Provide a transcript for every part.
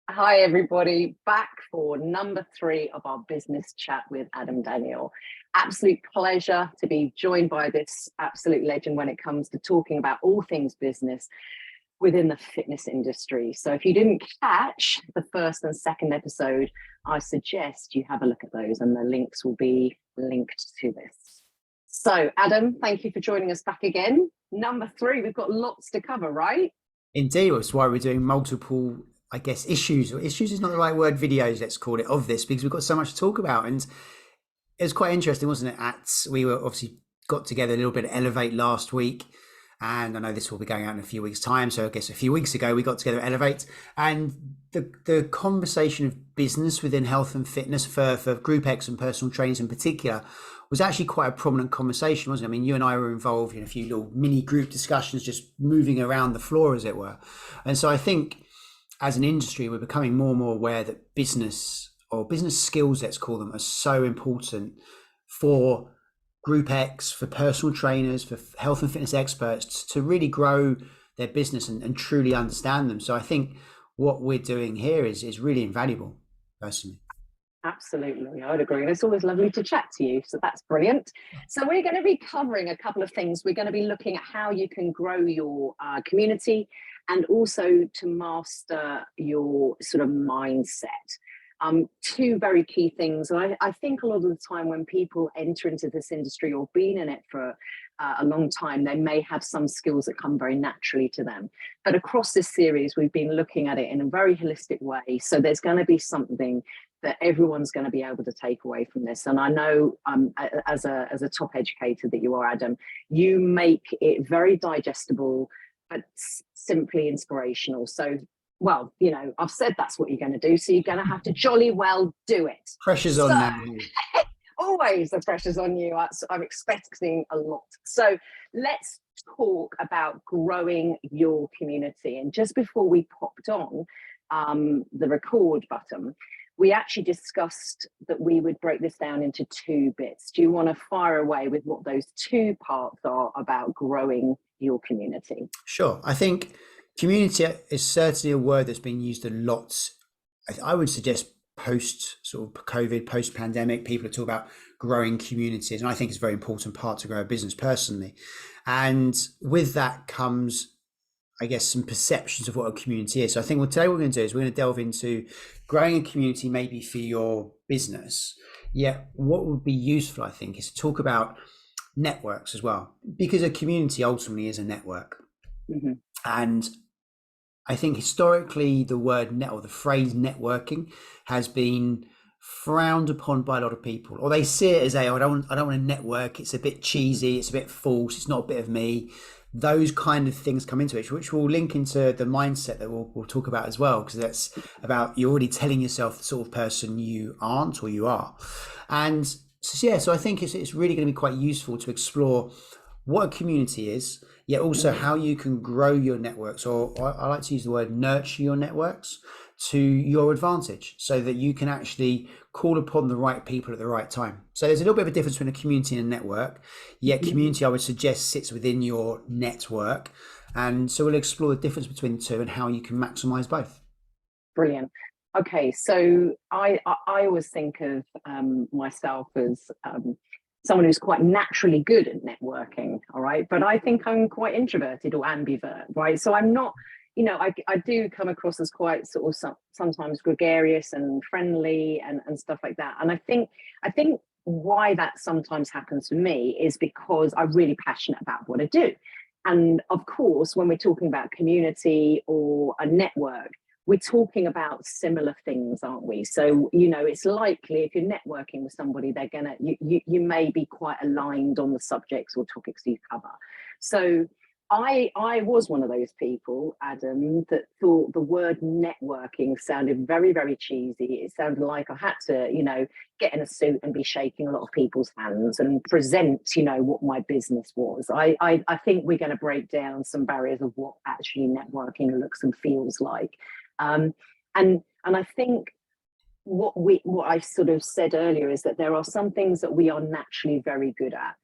Hi, everybody. Back for number 3 of our business chat with Adam Daniel. Absolute pleasure to be joined by this absolute legend when it comes to talking about all things business within the fitness industry. So if you didn't catch the first and second episode, I suggest you have a look at those and the links will be linked to this. So Adam, thank you for joining us back again. Number 3, we've got lots to cover, right? Indeed, that's why we're doing multiple, issues is not the right word, videos, let's call it, of this, because we've got so much to talk about. And it was quite interesting, wasn't it? We were obviously got together a little bit at Elevate last week, and I know this will be going out in a few weeks' time. So I guess a few weeks ago we got together at Elevate, and the conversation of business within health and fitness for Group X and personal trainers in particular was actually quite a prominent conversation, wasn't it? I mean, you and I were involved in a few little mini group discussions, just moving around the floor, as it were. And so I think as an industry, we're becoming more and more aware that business skills, let's call them, are so important for Group X, for personal trainers, for health and fitness experts to really grow their business and truly understand them. So I think what we're doing here is really invaluable, personally. Absolutely, I would agree. And it's always lovely to chat to you. So that's brilliant. So we're going to be covering a couple of things. We're going to be looking at how you can grow your community and also to master your sort of mindset. Two very key things. I think a lot of the time when people enter into this industry or been in it for a long time, they may have some skills that come very naturally to them. But across this series, we've been looking at it in a very holistic way. So there's going to be something that everyone's going to be able to take away from this. And I know as a top educator that you are, Adam, you make it very digestible, but simply inspirational. So, well, you know, I've said that's what you're going to do. So you're going to have to jolly well do it. Pressure's on now. Always the pressure's on you. I'm expecting a lot. So let's talk about growing your community. And just before we popped on the record button, we actually discussed that we would break this down into 2 bits. Do you want to fire away with what those 2 parts are about growing your community? Sure. I think community is certainly a word that's been used a lot. I would suggest post sort of COVID, post pandemic, people are talking about growing communities. And I think it's a very important part to grow a business personally. And with that comes, I guess, some perceptions of what a community is. So I think today what we're going to do is we're going to delve into growing a community maybe for your business. Yet what would be useful, I think, is to talk about networks as well, because a community ultimately is a network. Mm-hmm. And I think historically the word or the phrase networking has been frowned upon by a lot of people, or they see it as I don't want to network. It's a bit cheesy. It's a bit false. It's not a bit of me. Those kind of things come into it, which will link into the mindset that we'll talk about as well, because that's about you're already telling yourself the sort of person you aren't or you are. And so I think it's really going to be quite useful to explore what a community is, yet also how you can grow your networks, or I like to use the word nurture your networks to your advantage, so that you can actually call upon the right people at the right time. So there's a little bit of a difference between a community and a network, yet community I would suggest sits within your network. And so we'll explore the difference between the two and how you can maximize both. Brilliant. Okay, so I always think of myself as someone who's quite naturally good at networking, all right? But I think I'm quite introverted or ambivert, right? So I'm not, you know, I do come across as quite sort of sometimes gregarious and friendly and stuff like that. And I think why that sometimes happens for me is because I'm really passionate about what I do. And of course, when we're talking about community or a network, we're talking about similar things, aren't we? So, you know, it's likely if you're networking with somebody, they're gonna, you may be quite aligned on the subjects or topics you cover. So I was one of those people, Adam, that thought the word networking sounded very, very cheesy. It sounded like I had to, you know, get in a suit and be shaking a lot of people's hands and present, you know, what my business was. I think we're going to break down some barriers of what actually networking looks and feels like. And I think what I sort of said earlier is that there are some things that we are naturally very good at.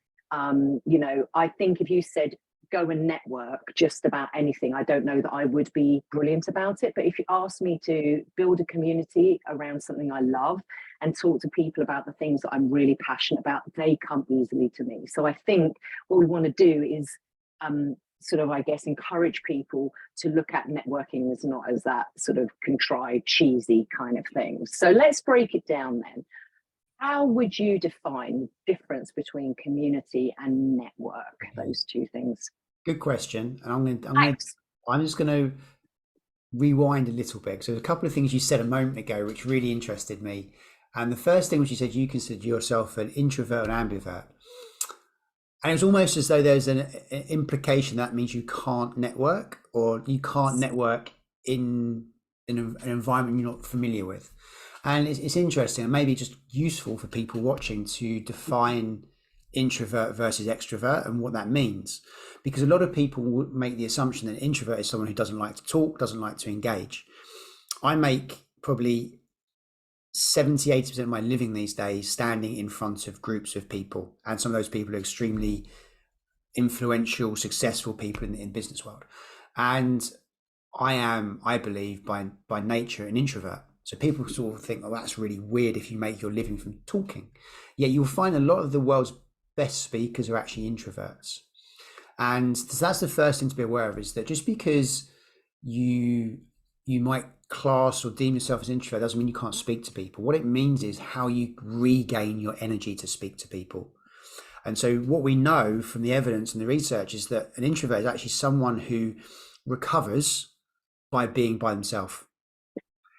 You know, I think if you said go and network just about anything, I don't know that I would be brilliant about it. But if you ask me to build a community around something I love and talk to people about the things that I'm really passionate about, they come easily to me. So I think what we want to do is sort of, I guess, encourage people to look at networking as not as that sort of contrived, cheesy kind of thing. So let's break it down then. How would you define the difference between community and network, those two things? Good question. And I'm just going to rewind a little bit. So there's a couple of things you said a moment ago which really interested me. And the first thing which you said, you consider yourself an introvert and ambivert. And it was almost as though there's an implication that means you can't network, or you can't network in an environment you're not familiar with. And it's interesting and maybe just useful for people watching to define introvert versus extrovert and what that means. Because a lot of people would make the assumption that an introvert is someone who doesn't like to talk, doesn't like to engage. I make probably 70-80% of my living these days standing in front of groups of people, and some of those people are extremely influential, successful people in the business world. And I am, I believe, by nature an introvert. So people sort of think, oh, that's really weird if you make your living from talking. Yet you'll find a lot of the world's best speakers are actually introverts. And so that's the first thing to be aware of, is that just because you might class or deem yourself as introvert doesn't mean you can't speak to people. What it means is how you regain your energy to speak to people. And so what we know from the evidence and the research is that an introvert is actually someone who recovers by being by themselves.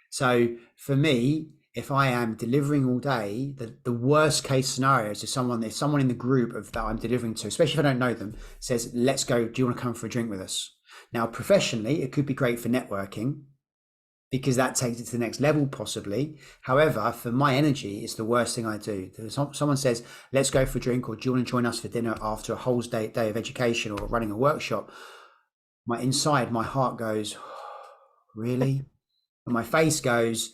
So for me, if I am delivering all day, the worst case scenario is if someone in the group that I'm delivering to, especially if I don't know them, says, let's go, do you want to come for a drink with us? Now, professionally, it could be great for networking, because that takes it to the next level possibly. However, for my energy, it's the worst thing I do. Someone says, let's go for a drink, or do you want to join us for dinner after a whole day of education or running a workshop? My heart goes, really? And my face goes,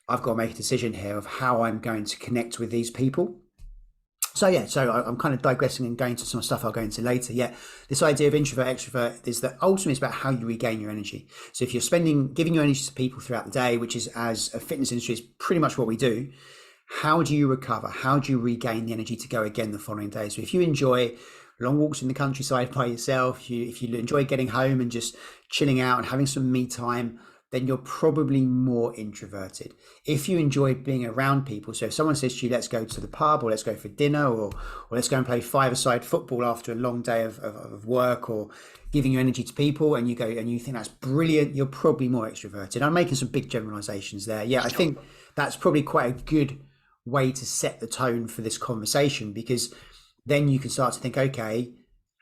I've got to make a decision here of how I'm going to connect with these people. So I'm kind of digressing and going to some stuff I'll go into later. This idea of introvert, extrovert is that ultimately it's about how you regain your energy. So if you're giving your energy to people throughout the day, which is, as a fitness industry, is pretty much what we do, how do you recover? How do you regain the energy to go again the following day? So if you enjoy long walks in the countryside by yourself, if you enjoy getting home and just chilling out and having some me time, then you're probably more introverted. If you enjoy being around people, so if someone says to you, let's go to the pub, or let's go for dinner, or let's go and play five-a-side football after a long day of work, or giving your energy to people, and you go and you think that's brilliant, you're probably more extroverted. I'm making some big generalizations there. I think that's probably quite a good way to set the tone for this conversation, because then you can start to think, okay,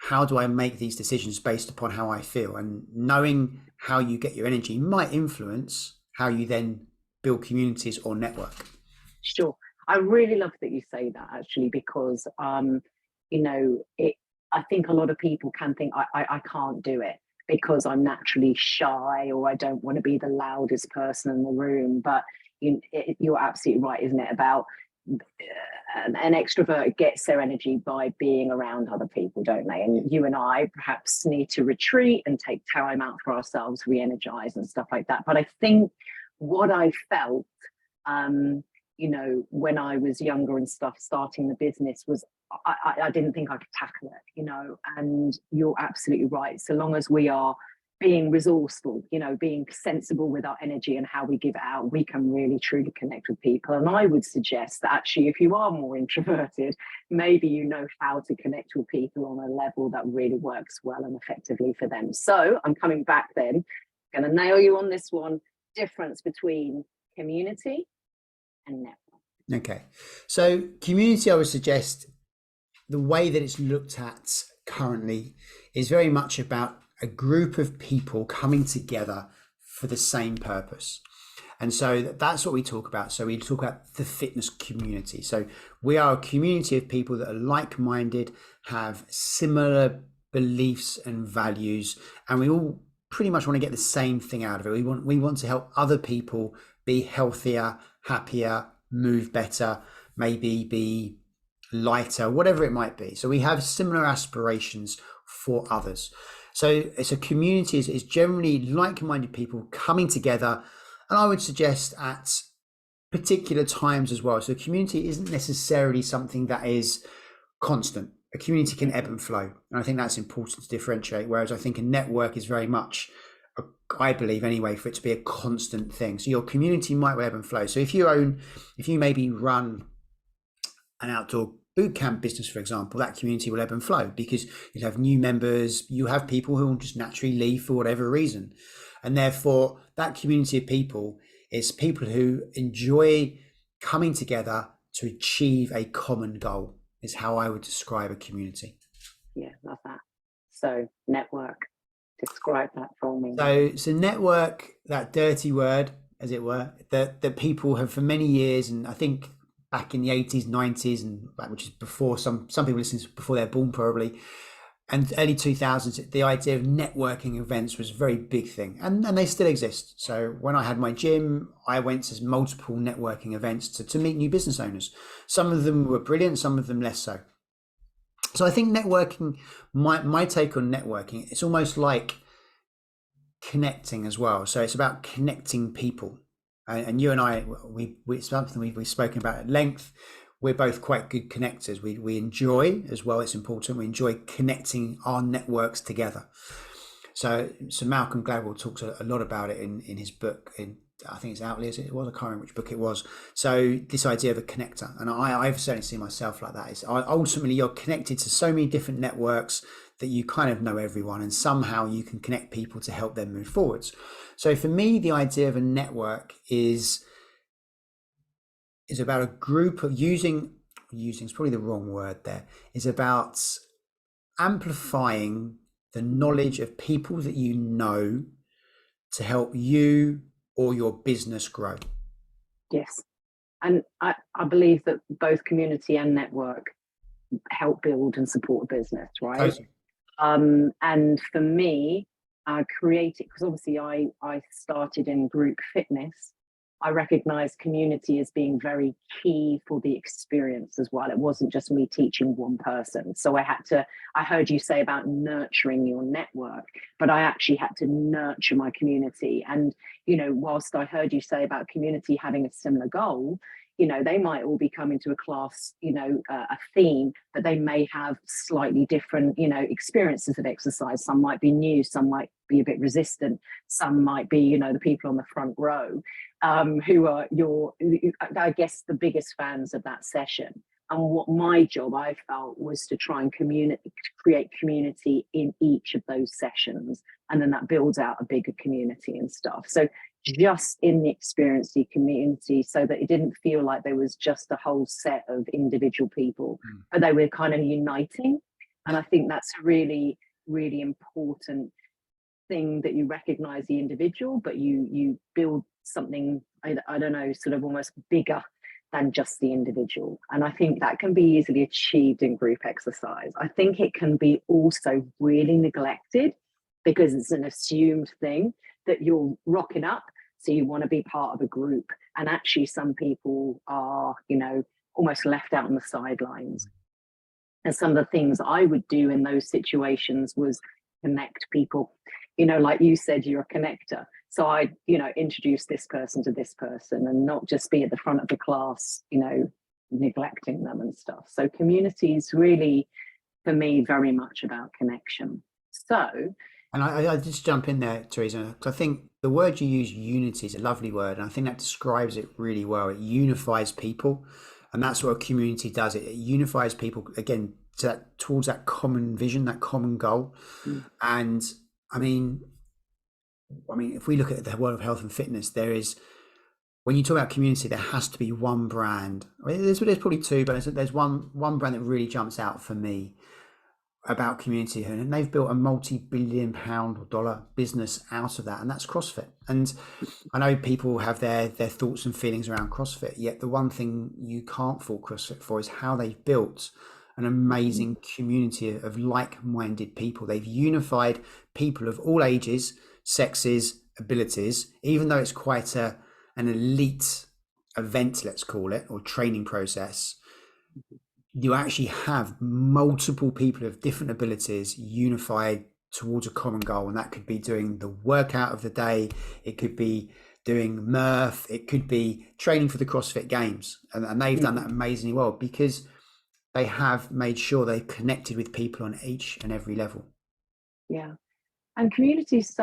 how do I make these decisions based upon how I feel? And knowing how you get your energy might influence how you then build communities or network. Sure. I really love that you say that, actually, because I think a lot of people can think I can't do it because I'm naturally shy, or I don't want to be the loudest person in the room. But you're absolutely right, isn't it, about an extrovert gets their energy by being around other people, don't they? And you and I perhaps need to retreat and take time out for ourselves, re-energize and stuff like that. But I think what I felt, when I was younger and stuff, starting the business, was I didn't think I could tackle it, and you're absolutely right. So long as we are being resourceful, being sensible with our energy and how we give it out, we can really truly connect with people. And I would suggest that actually, if you are more introverted, maybe you know how to connect with people on a level that really works well and effectively for them. So I'm coming back then, going to nail you on this one: difference between community and network. Okay. So community, I would suggest, the way that it's looked at currently is very much about a group of people coming together for the same purpose. And so that's what we talk about. So we talk about the fitness community. So we are a community of people that are like-minded, have similar beliefs and values, and we all pretty much want to get the same thing out of it. We want to help other people be healthier, happier, move better, maybe be lighter, whatever it might be. So we have similar aspirations for others. So it's a community is generally like-minded people coming together, and I would suggest at particular times as well. So a community isn't necessarily something that is constant. A community can ebb and flow, and I think that's important to differentiate. Whereas I think a network is very much, I believe anyway, for it to be a constant thing. So your community might ebb and flow. So if you maybe run an outdoor boot camp business, for example, that community will ebb and flow because you'll have new members, you have people who will just naturally leave for whatever reason. And therefore that community of people is people who enjoy coming together to achieve a common goal, is how I would describe a community. Yeah, love that. So network, describe that for me. So network, that dirty word, as it were, that people have for many years, and I think back in the 80s, 90s, and which is before some people listen to before they're born probably, and early 2000s, the idea of networking events was a very big thing, and they still exist. So when I had my gym, I went to multiple networking events to meet new business owners. Some of them were brilliant, some of them less so. So I think networking, my take on networking, it's almost like connecting as well. So it's about connecting people. And you and I, it's something we've spoken about at length. We're both quite good connectors. We enjoy as well. It's important. We enjoy connecting our networks together. So Malcolm Gladwell talks a lot about it in his book. I think it's Outliers. It was, I can't remember which book it was. So this idea of a connector, and I've certainly seen myself like that. Is ultimately you're connected to so many different networks that you kind of know everyone, and somehow you can connect people to help them move forwards. So for me, the idea of a network is about a group of using is probably the wrong word there, is about amplifying the knowledge of people that you know to help you or your business grow. Yes. And I believe that both community and network help build and support a business, right? Totally. And for me, creating, because obviously I started in group fitness, I recognized community as being very key for the experience as well. It wasn't just me teaching one person. So I heard you say about nurturing your network, but I actually had to nurture my community. And, whilst I heard you say about community having a similar goal, they might all be coming to a class, a theme, but they may have slightly different, experiences of exercise. Some might be new, some might be a bit resistant, some might be, the people on the front row, who are I guess, the biggest fans of that session. And what my job, I felt, was to try and create community in each of those sessions. And then that builds out a bigger community and stuff. So just in the experiency community, so that it didn't feel like there was just a whole set of individual people, but they were kind of uniting. And I think that's a really, really important thing, that you recognize the individual, but you build something, I don't know, sort of almost bigger than just the individual. And I think that can be easily achieved in group exercise. I think it can be also really neglected because it's an assumed thing that you're rocking up, so you want to be part of a group. And actually some people are, almost left out on the sidelines. And some of the things I would do in those situations was connect people. Like you said, you're a connector. So I, introduce this person to this person, and not just be at the front of the class, neglecting them and stuff. So community is really, for me, very much about connection. So, and I just jump in there, Teresa, because I think the word you use, unity, is a lovely word, and I think that describes it really well. It unifies people, and that's what a community does. It unifies people, again, towards that common vision, that common goal. And I mean, if we look at the world of health and fitness, there is, when you talk about community, there has to be one brand. There's probably two, but there's one brand that really jumps out for me about community, and they've built a multi-billion pound or dollar business out of that, and that's CrossFit. And I know people have their thoughts and feelings around CrossFit, yet the one thing you can't fault CrossFit for is how they've built an amazing community of like-minded people. They've unified people of all ages, sexes, abilities, even though it's quite an elite event, let's call it, or training process. you actually have multiple people of different abilities unified towards a common goal. And that could be doing the workout of the day. It could be doing Murph. It could be training for the CrossFit Games. And they've done that amazingly well because they have made sure they've connected with people on each and every level. Yeah. And community is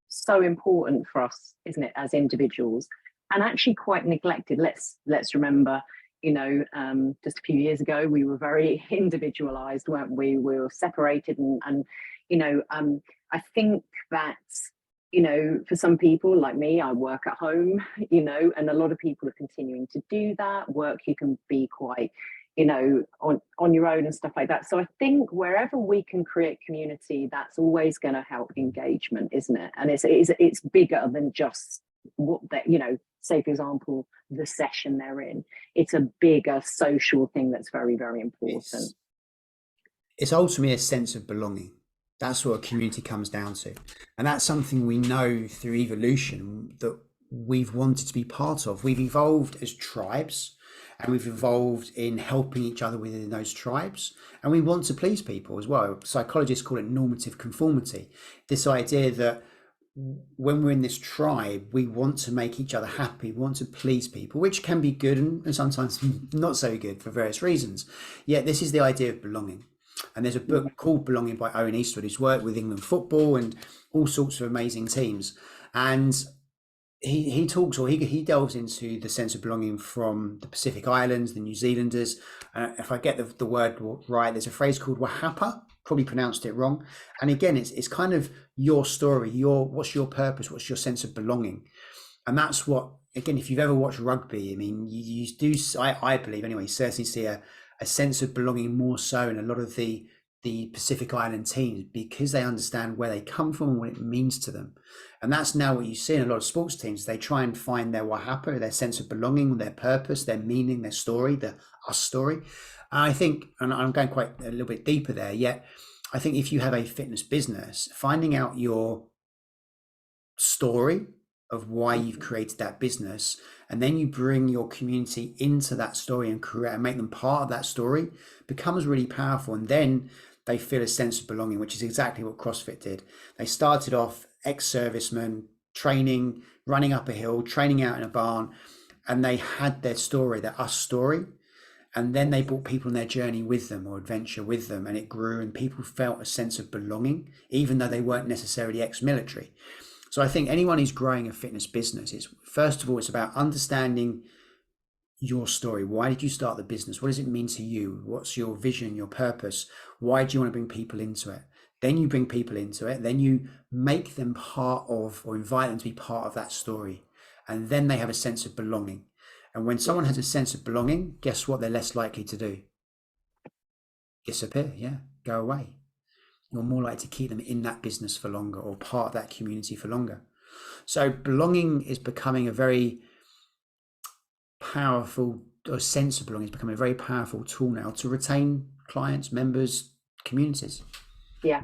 so important for us, isn't it, as individuals, and actually quite neglected. Let's remember, just a few years ago, we were very individualized, weren't we? We were separated, and I think that, for some people like me, I work at home, and a lot of people are continuing to do that work. You can be quite, on your own and stuff like that. So I think wherever we can create community, that's always going to help engagement, isn't it? And it's bigger than just what that, say for example, the session they're in. It's a bigger social thing that's very, very important. It's ultimately a sense of belonging. That's what a community comes down to. And that's something we know through evolution that we've wanted to be part of. We've evolved as tribes, and we've evolved in helping each other within those tribes. And we want to please people as well. Psychologists call it normative conformity. This idea that when we're in this tribe, we want to make each other happy, we want to please people, which can be good and sometimes not so good for various reasons. Yet this is the idea of belonging. And there's a book called Belonging by Owen Eastwood, who's worked with England football and all sorts of amazing teams. And he talks, or he delves into the sense of belonging from the Pacific Islands, the New Zealanders. If I get the word right, there's a phrase called Wahapa, probably pronounced it wrong. And again, it's kind of your story, what's your purpose, what's your sense of belonging. And that's what, again, if you've ever watched rugby, I mean, you do, I believe anyway, certainly see a sense of belonging more so in a lot of the Pacific Island teams, because they understand where they come from and what it means to them. And that's now what you see in a lot of sports teams. They try and find their wahapa, their sense of belonging, their purpose, their meaning, their story, the us story. And I think, and I'm going quite a little bit deeper there, yet I think if you have a fitness business, finding out your story of why you've created that business, and then you bring your community into that story and create and make them part of that story, becomes really powerful. And then they feel a sense of belonging, which is exactly what CrossFit did. They started off ex-servicemen training, running up a hill, training out in a barn, and they had their story, their us story. And then they brought people on their journey with them or adventure with them, and it grew, and people felt a sense of belonging, even though they weren't necessarily ex-military. So I think anyone who's growing a fitness business, is first of all, it's about understanding your story. Why did you start the business? What does it mean to you? What's your vision, your purpose? Why do you want to bring people into it? Then you bring people into it. Then you make them part of, or invite them to be part of that story. And then they have a sense of belonging. And when someone has a sense of belonging, guess what they're less likely to do? Disappear, go away. You're more likely to keep them in that business for longer, or part of that community for longer. So belonging is becoming a very powerful, or sense of belonging is becoming a very powerful tool now to retain clients, members, communities. Yeah.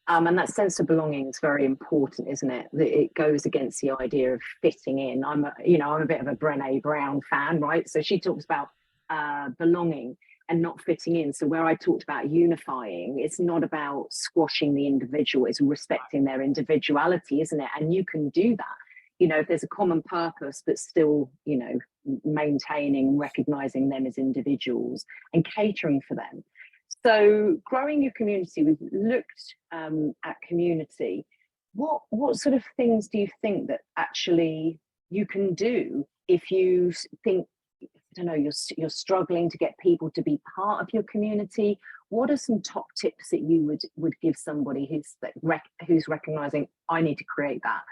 And that sense of belonging is very important, isn't it? It goes against the idea of fitting in. I'm a bit of a Brené Brown fan, right? So she talks about belonging and not fitting in. So where I talked about unifying, it's not about squashing the individual, it's respecting their individuality, isn't it? And you can do that, if there's a common purpose, but still, maintaining, recognizing them as individuals and catering for them. So growing your community, we've looked at community. What sort of things do you think that actually you can do if you think, I don't know, you're struggling to get people to be part of your community? What are some top tips that you would give somebody who's recognizing, I need to create that,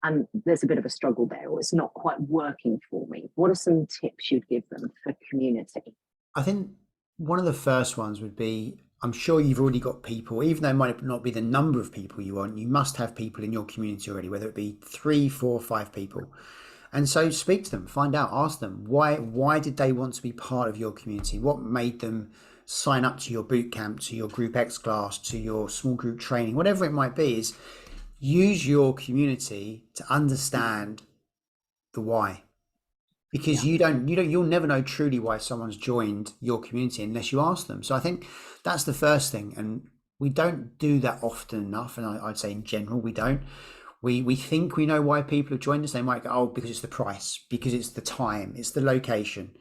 and there's a bit of a struggle there, or it's not quite working for me? What are some tips you'd give them for community? I think one of the first ones would be, I'm sure you've already got people, even though it might not be the number of people you want, you must have people in your community already, whether it be 3, 4, 5 people. And so speak to them, find out, ask them, why did they want to be part of your community? What made them sign up to your boot camp, to your group X class, to your small group training, whatever it might be? Is use your community to understand the why. because you'll never know truly why someone's joined your community unless you ask them. So I think that's the first thing, and we don't do that often enough. And I'd say in general we don't. We think we know why people have joined us. They might go, oh, because it's the price, because it's the time, it's the location.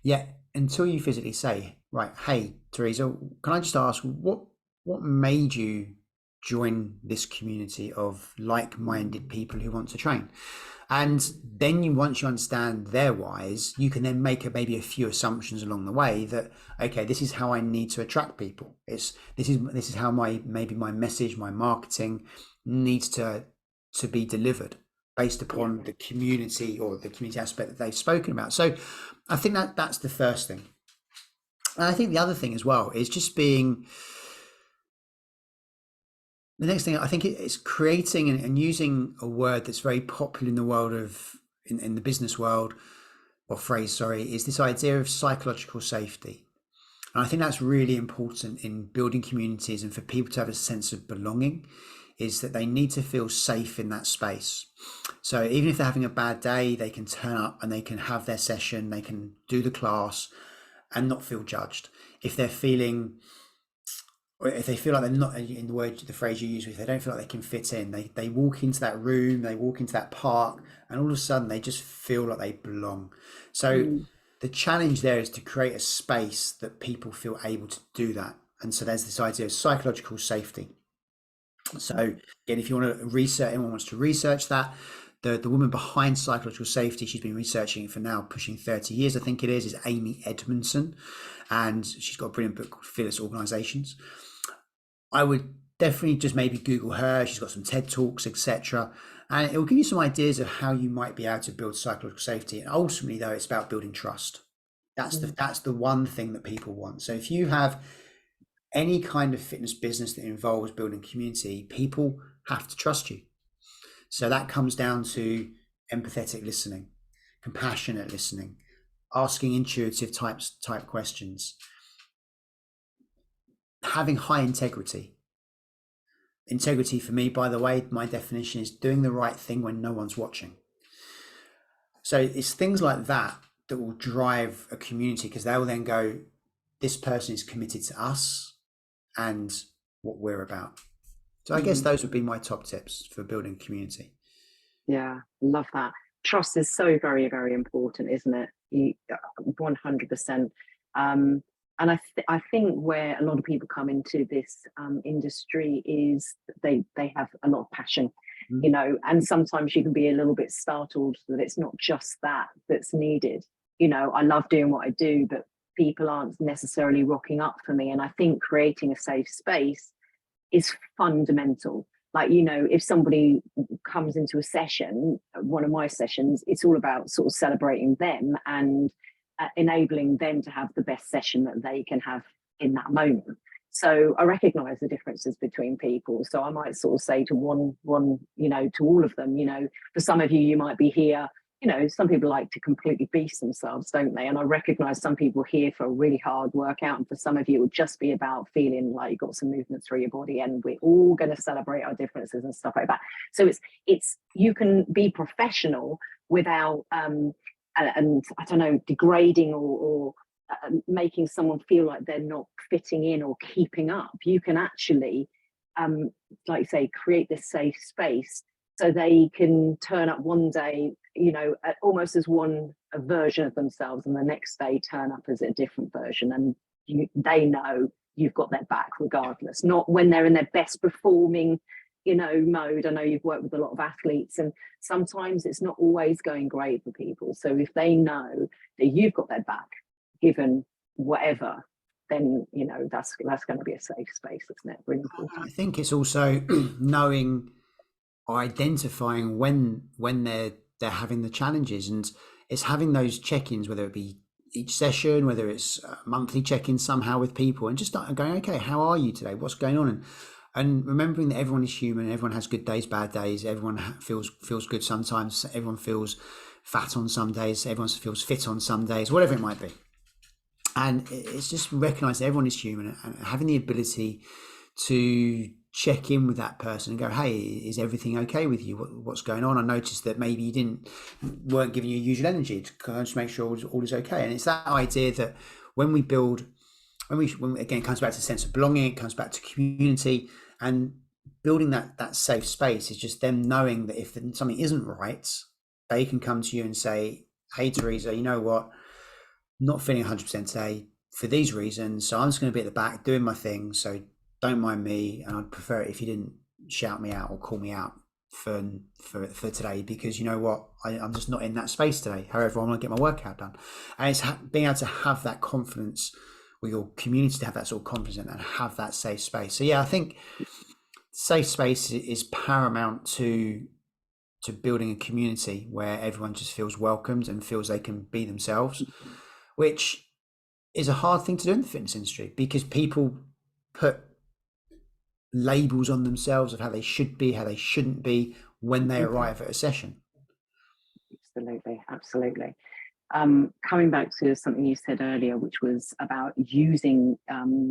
Yet until you physically say, right, hey Teresa, can I just ask what made you join this community of like-minded people who want to train? And then once you understand their whys, you can then make maybe a few assumptions along the way that, okay, this is how I need to attract people. This is how my message, my marketing needs to be delivered based upon the community or the community aspect that they've spoken about. So I think that's the first thing. And I think the other thing as well is just being, the next thing I think is creating and using a word that's very popular in the world of, in the business world, or phrase, sorry, is this idea of psychological safety. And I think that's really important in building communities and for people to have a sense of belonging, is that they need to feel safe in that space. So even if they're having a bad day, they can turn up and they can have their session, they can do the class and not feel judged. If they're feeling, or if they feel like they're not, in the phrase you use, if they don't feel like they can fit in, they walk into that room, they walk into that park, and all of a sudden they just feel like they belong. So the challenge there is to create a space that people feel able to do that. And so there's this idea of psychological safety. So again, if you want to research, anyone wants to research that, the woman behind psychological safety, she's been researching it for now pushing 30 years, I think it is Amy Edmondson, and she's got a brilliant book called Fearless Organizations. I would definitely just maybe Google her. She's got some TED Talks, etc. And it will give you some ideas of how you might be able to build psychological safety. And ultimately, though, it's about building trust. That's the one thing that people want. So if you have any kind of fitness business that involves building community, people have to trust you. So that comes down to empathetic listening, compassionate listening, asking intuitive type questions, having high integrity. Integrity for me, by the way, my definition is doing the right thing when no one's watching. So it's things like that that will drive a community, because they will then go, this person is committed to us and what we're about. So I guess those would be my top tips for building a community. Yeah, love that. Trust is so very, very important, isn't it? 100%. And I think where a lot of people come into this industry is they have a lot of passion, you know, and sometimes you can be a little bit startled that it's not just that that's needed. You know, I love doing what I do, but people aren't necessarily rocking up for me. And I think creating a safe space is fundamental. Like, you know, if somebody comes into a session, one of my sessions, it's all about sort of celebrating them and enabling them to have the best session that they can have in that moment. So I recognize the differences between people. So I might sort of say to one, you know, to all of them, you know, for some of you, you might be here, you know, some people like to completely beast themselves, don't they? And I recognize some people here for a really hard workout. And for some of you, it would just be about feeling like you've got some movement through your body, and we're all going to celebrate our differences and stuff like that. So it's you can be professional without, and I don't know, degrading or making someone feel like they're not fitting in or keeping up. You can actually, like you say, create this safe space so they can turn up one day, you know, almost as a version of themselves, and the next day turn up as a different version. And they know you've got their back regardless, not when they're in their best performing, you know, mode. I know you've worked with a lot of athletes, and sometimes it's not always going great for people. So if they know that you've got their back, given whatever, then, you know, that's going to be a safe space, isn't it? Really important. I think it's also knowing or identifying when they're having the challenges, and it's having those check-ins, whether it be each session, whether it's monthly check-ins somehow with people, and just start going, okay, how are you today? What's going on? And remembering that everyone is human, everyone has good days, bad days, everyone feels good sometimes, everyone feels fat on some days, everyone feels fit on some days, whatever it might be. And it's just recognizing everyone is human and having the ability to check in with that person and go, hey, is everything okay with you? What's going on? I noticed that maybe you weren't giving you usual energy. Can I just make sure all is okay? And it's that idea that when we build, when again, it comes back to the sense of belonging, it comes back to community, and building that safe space is just them knowing that if something isn't right, they can come to you and say, hey, Teresa, you know what? Not feeling 100% today for these reasons. So I'm just going to be at the back doing my thing. So don't mind me. And I'd prefer it if you didn't shout me out or call me out for today, because you know what? I'm just not in that space today. However, I want to get my workout done. And it's being able to have that confidence, or your community to have that sort of confidence and have that safe space. So yeah, I think safe space is paramount to building a community where everyone just feels welcomed and feels they can be themselves, which is a hard thing to do in the fitness industry, because people put labels on themselves of how they should be, how they shouldn't be when they arrive at a session. Absolutely. Coming back to something you said earlier, which was about using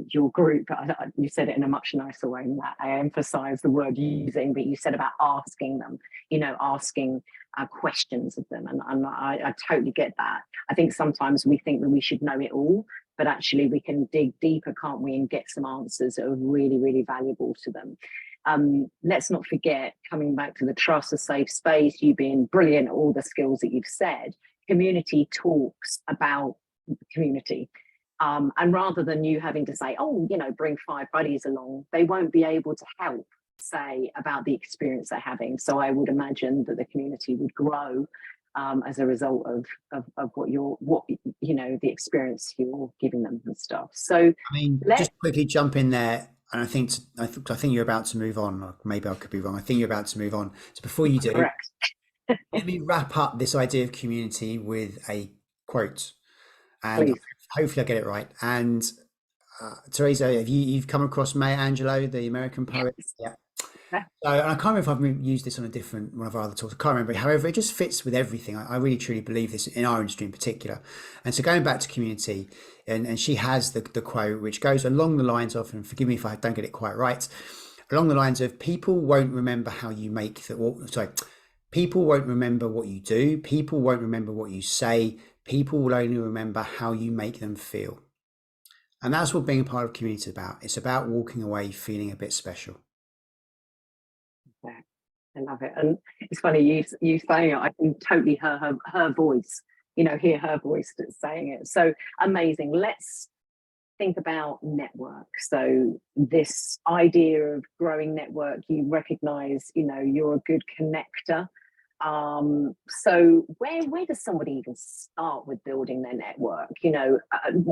your group, you said it in a much nicer way than that. I emphasize the word using, but you said about asking them, asking questions of them. And I totally get that. I think sometimes we think that we should know it all, but actually we can dig deeper, can't we, and get some answers that are really, really valuable to them. Let's not forget, coming back to the trust, a safe space, you being brilliant at all the skills that you've said, community talks about community. And rather than you having to say, bring 5 buddies along, they won't be able to help say about the experience they're having. So I would imagine that the community would grow as a result of the experience you're giving them and stuff. So I mean, just quickly jump in there. And I think you're about to move on. Or maybe I could be wrong. I think you're about to move on. So before you do, correct. Let me wrap up this idea of community with a quote, and Please. Hopefully I get it right. And Teresa, you've come across Maya Angelou, the American poet? Yes. Yeah. So, and I can't remember if I've used this on one of our other talks. I can't remember. However, it just fits with everything. I really truly believe this in our industry in particular. And so going back to community, and she has the quote, which goes along the lines of, and forgive me if I don't get it quite right, along the lines of, people won't remember how you people won't remember what you do. People won't remember what you say. People will only remember how you make them feel. And that's what being a part of community is about. It's about walking away feeling a bit special. Yeah, I love it. And it's funny, you saying it, I can totally hear her voice, hear her voice saying it. So amazing. Let's think about network. So this idea of growing network, you recognize, you're a good connector. So where does somebody even start with building their network?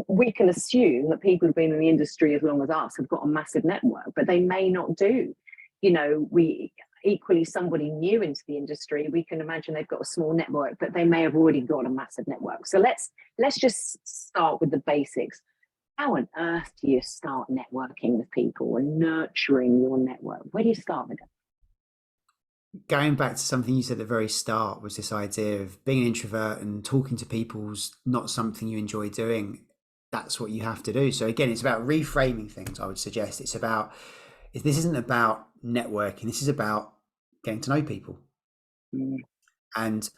We can assume that people who've been in the industry as long as us have got a massive network, but they may not do. We equally, somebody new into the industry, we can imagine they've got a small network, but they may have already got a massive network. So let's just start with the basics. How on earth do you start networking with people and nurturing your network? Where do you start with it? Going back to something you said at the very start, was this idea of being an introvert and talking to people's not something you enjoy doing. That's what you have to do. So again, it's about reframing things. I would suggest this isn't about networking. This is about getting to know people. And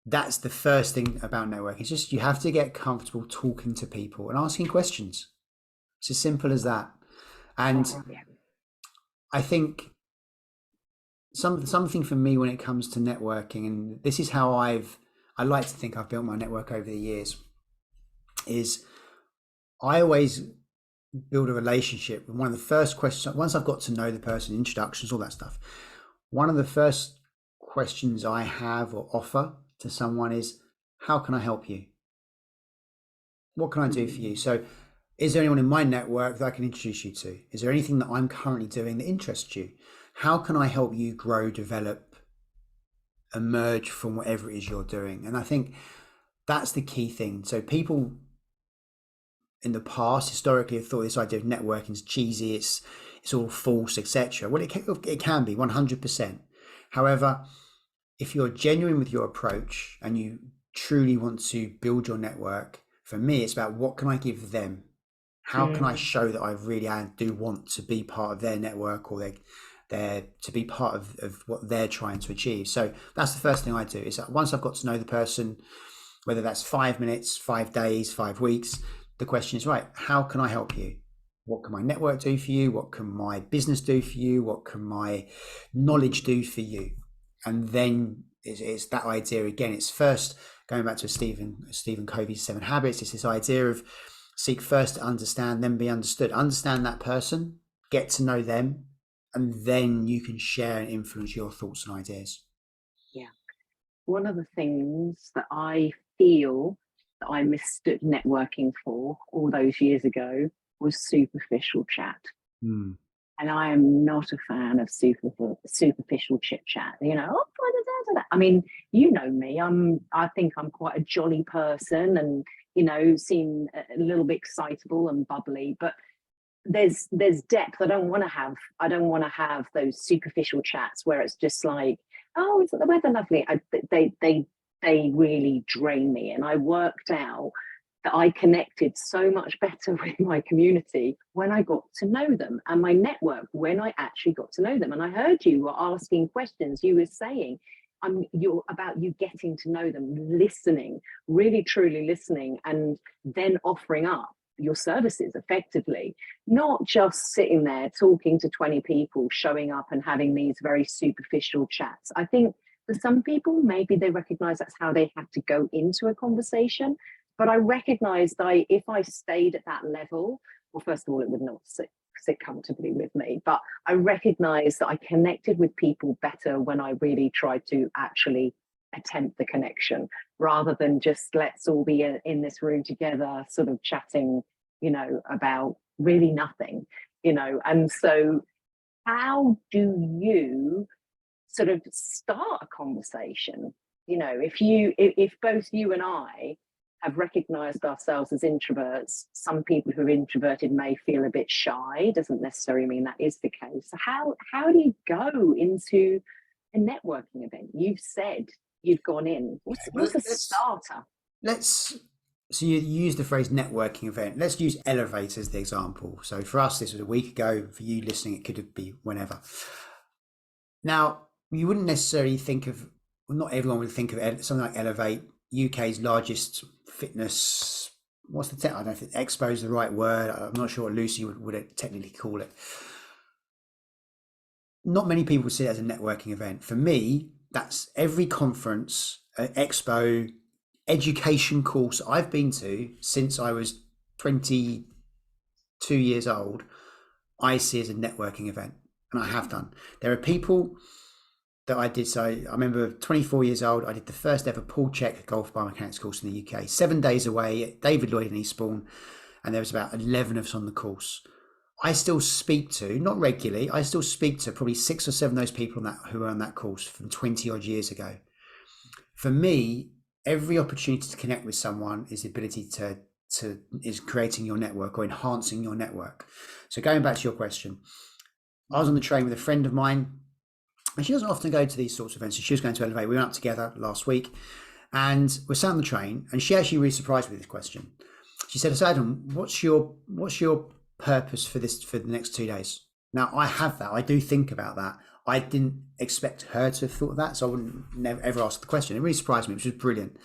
that's the first thing about networking. It's just, you have to get comfortable talking to people and asking questions. It's as simple as that. And I think something for me when it comes to networking, and this is how I like to think I've built my network over the years, is I always build a relationship. And one of the first questions, once I've got to know the person, introductions, all that stuff, one of the first questions I have or offer to someone is, how can I help you? What can I do for you? So is there anyone in my network that I can introduce you to? Is there anything that I'm currently doing that interests you? How can I help you grow, develop, emerge from whatever it is you're doing? And I think that's the key thing. So people in the past historically have thought this idea of networking is cheesy, it's all false, etc. Well, it can be 100%. However, if you're genuine with your approach and you truly want to build your network, for me, it's about what can I give them How can I show that I really do want to be part of their network, or their to be part of what they're trying to achieve? So that's the first thing I do, is that once I've got to know the person, whether that's 5 minutes, 5 days, 5 weeks, the question is, right, how can I help you? What can my network do for you? What can my business do for you? What can my knowledge do for you? And then it's that idea again. It's first going back to Stephen Covey's 7 Habits. It's this idea of seek first to understand, then be understood. Understand that person, get to know them, and then you can share and influence your thoughts and ideas. Yeah. One of the things that I feel that I mistook networking for all those years ago was superficial chat. Mm. And I am not a fan of superficial chit chat. You know, I mean, you know me. I think I'm quite a jolly person, and seem a little bit excitable and bubbly. But there's depth. I don't want to have those superficial chats where it's just like, oh, isn't the weather lovely? They really drain me. And I worked out that I connected so much better with my community when I got to know them, and my network when I actually got to know them. And I heard you were asking questions. You were saying, you're about you getting to know them, listening, really truly listening, and then offering up your services effectively, not just sitting there talking to 20 people, showing up and having these very superficial chats. I think for some people, maybe they recognize that's how they have to go into a conversation. But I recognized if I stayed at that level, well, first of all, it would not sit comfortably with me. But I recognized that I connected with people better when I really tried to actually attempt the connection, rather than just let's all be in this room together, sort of chatting, about really nothing, And so how do you sort of start a conversation? If both you and I have recognized ourselves as introverts, some people who are introverted may feel a bit shy. Doesn't necessarily mean that is the case. So how do you go into a networking event? You've said you've gone in. What's a starter? So you use the phrase networking event. Let's use Elevate as the example. So for us, this was a week ago. For you listening, it could be whenever. Now, you wouldn't necessarily think of, well, not everyone would think of something like Elevate, UK's largest fitness, what's the I don't know if expo is the right word. I'm not sure what Lucy would technically call it. Not many people see it as a networking event. For me, that's every conference, expo, education course I've been to since I was 22 years old, I see as a networking event, and I have done. There are people that I did. So I remember 24 years old, I did the first ever Paul Check golf biomechanics course in the UK, 7 days away at David Lloyd in Eastbourne, and there was about 11 of us on the course. I still speak to, not regularly, I still speak to probably 6 or 7 of those people who were on that course from 20 odd years ago. For me, every opportunity to connect with someone is the ability is creating your network or enhancing your network. So going back to your question, I was on the train with a friend of mine, and she doesn't often go to these sorts of events. So she was going to Elevate. We went up together last week, and we're sat on the train, and she actually really surprised me with this question. She said, "So Adam, what's your purpose for the next 2 days?" Now I have that. I do think about that. I didn't expect her to have thought of that, so I wouldn't never ever ask the question. It really surprised me, which was brilliant.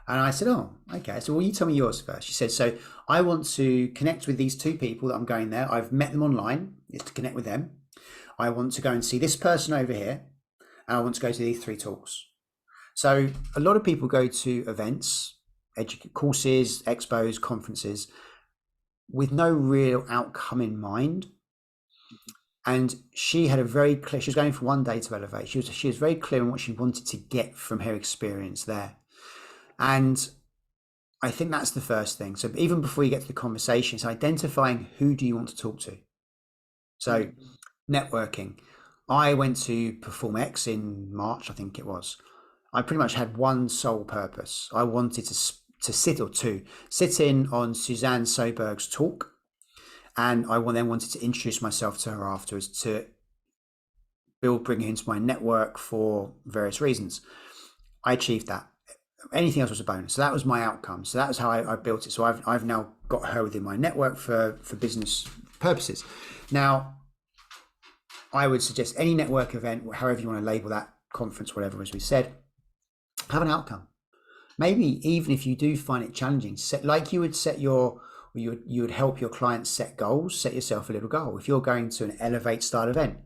And I said, "Oh, okay. So, well, you tell me yours first." She said, "So I want to connect with these 2 people that I'm going there. I've met them online. It's to connect with them. I want to go and see this person over here, and I want to go to these 3 talks." So a lot of people go to events, courses, expos, conferences with no real outcome in mind. And she had she was going for 1 day to Elevate. She was very clear on what she wanted to get from her experience there. And I think that's the first thing. So even before you get to the conversation, it's identifying who do you want to talk to. So networking. I went to Perform X in March, I think it was. I pretty much had one sole purpose. I wanted to sit in on Suzanne Soberg's talk, and I then wanted to introduce myself to her afterwards to bring her into my network for various reasons. I achieved that. anything else was a bonus. So that was my outcome. So that was how I built it. So I've now got her within my network for business purposes. Now, I would suggest any network event, however you want to label that, conference, whatever, as we said, have an outcome. Maybe even if you do find it challenging, like you would you would help your clients set goals, set yourself a little goal. If you're going to an Elevate style event,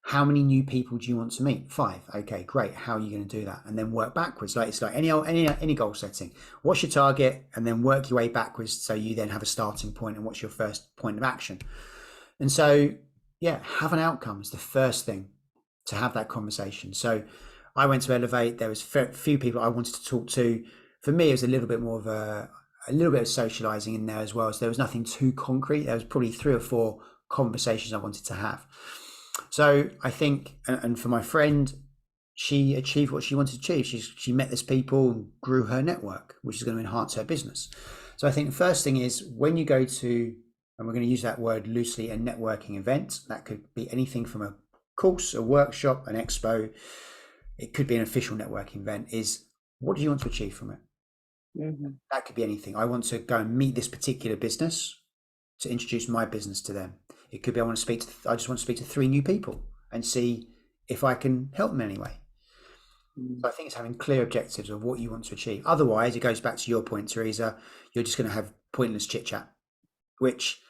how many new people do you want to meet? 5. Okay, great. How are you going to do that? And then work backwards. It's like any goal setting. What's your target? And then work your way backwards, so you then have a starting point and what's your first point of action. And so, yeah, have an outcome is the first thing to have that conversation. So I went to Elevate. There was few people I wanted to talk to. For me, it was a little bit more of a little bit of socializing in there as well. So there was nothing too concrete. There was probably 3 or 4 conversations I wanted to have. So I think, and for my friend, she achieved what she wanted to achieve. She met these people and grew her network, which is going to enhance her business. So I think the first thing is, when you go to, and we're going to use that word loosely, a networking event, that could be anything from a course, a workshop, an expo. It could be an official networking event. Is, what do you want to achieve from it? Mm-hmm. That could be anything. I want to go and meet this particular business to introduce my business to them. It could be I just want to speak to 3 new people and see if I can help them in any way. So I think it's having clear objectives of what you want to achieve. Otherwise, it goes back to your point, Teresa, you're just going to have pointless chit chat, which,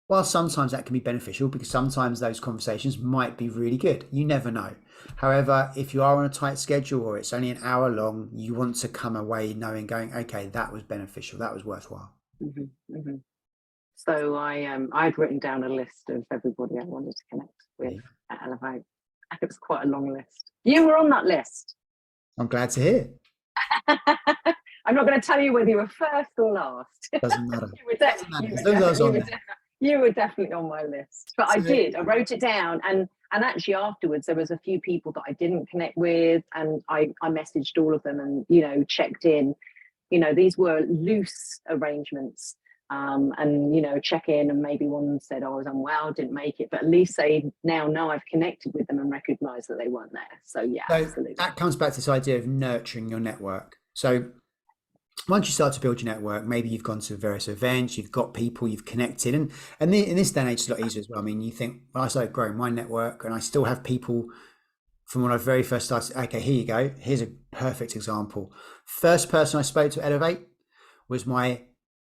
while sometimes that can be beneficial, because sometimes those conversations might be really good. You never know. However, if you are on a tight schedule or it's only an hour long, you want to come away going, okay, that was beneficial. That was worthwhile. Mm-hmm, mm-hmm. So I'd written down a list of everybody I wanted to connect with at Elevate. It was quite a long list. You were on that list. I'm glad to hear. I'm not going to tell you whether you were first or last. Doesn't matter. You were definitely on my list. But I wrote it down, and actually afterwards there was a few people that I didn't connect with, and I messaged all of them and checked in. These were loose arrangements. And check in, and maybe one said I was unwell, didn't make it, but at least they now know I've connected with them and recognized that they weren't there. So absolutely. That comes back to this idea of nurturing your network. So once you start to build your network, maybe you've gone to various events, you've got people, you've connected, and in this day and age it's a lot easier as well. I mean, you think, when I started growing my network, and I still have people from when I very first started. Okay, here you go, here's a perfect example. First person I spoke to at Elevate was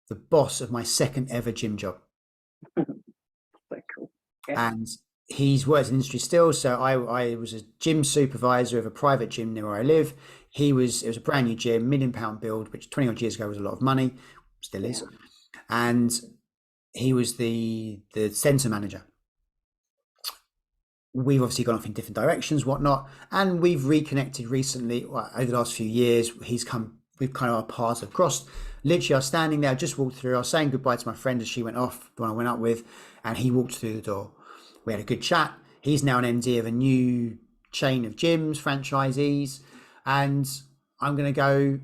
the boss of my second ever gym job. So cool. Yeah. And he's worked in industry still. So I was a gym supervisor of a private gym near where I live. It was a brand new gym, £1 million build, which 20 odd years ago was a lot of money, still is. And he was the center manager. We've obviously gone off in different directions, whatnot. And we've reconnected recently, over the last few years. We've kind of, our paths have crossed. Literally, I was standing there, I just walked through. I was saying goodbye to my friend as she went off, the one I went up with, and he walked through the door. We had a good chat. He's now an MD of a new chain of gyms, franchisees, and I'm going to go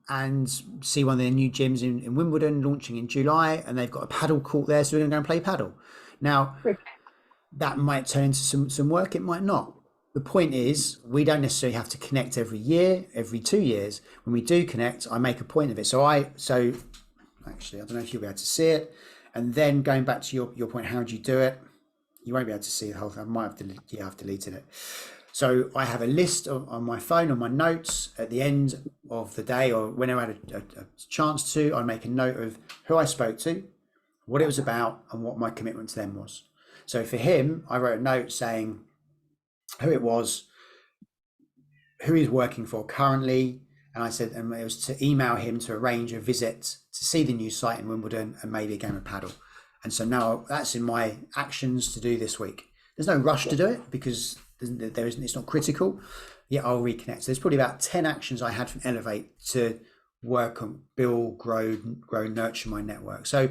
and see one of their new gyms in Wimbledon, launching in July, and they've got a paddle court there, so we're going to go and play paddle. Now, that might turn into some work, it might not. The point is, we don't necessarily have to connect every year, every 2 years. When we do connect, I make a point of it. So actually, I don't know if you'll be able to see it. And then going back to your point, how do you do it? You won't be able to see the whole thing. I have deleted it. So I have a list on my phone, on my notes at the end of the day, or whenever I had a chance to, I make a note of who I spoke to, what it was about, and what my commitment to them was. So for him, I wrote a note saying who it was, who he's working for currently, and I said, and it was to email him to arrange a visit to see the new site in Wimbledon and maybe a game of paddle. And so now that's in my actions to do this week. There's no rush to do it because it's not critical. Yeah, I'll reconnect. So there's probably about 10 actions I had from Elevate to work on, build, grow, nurture my network. So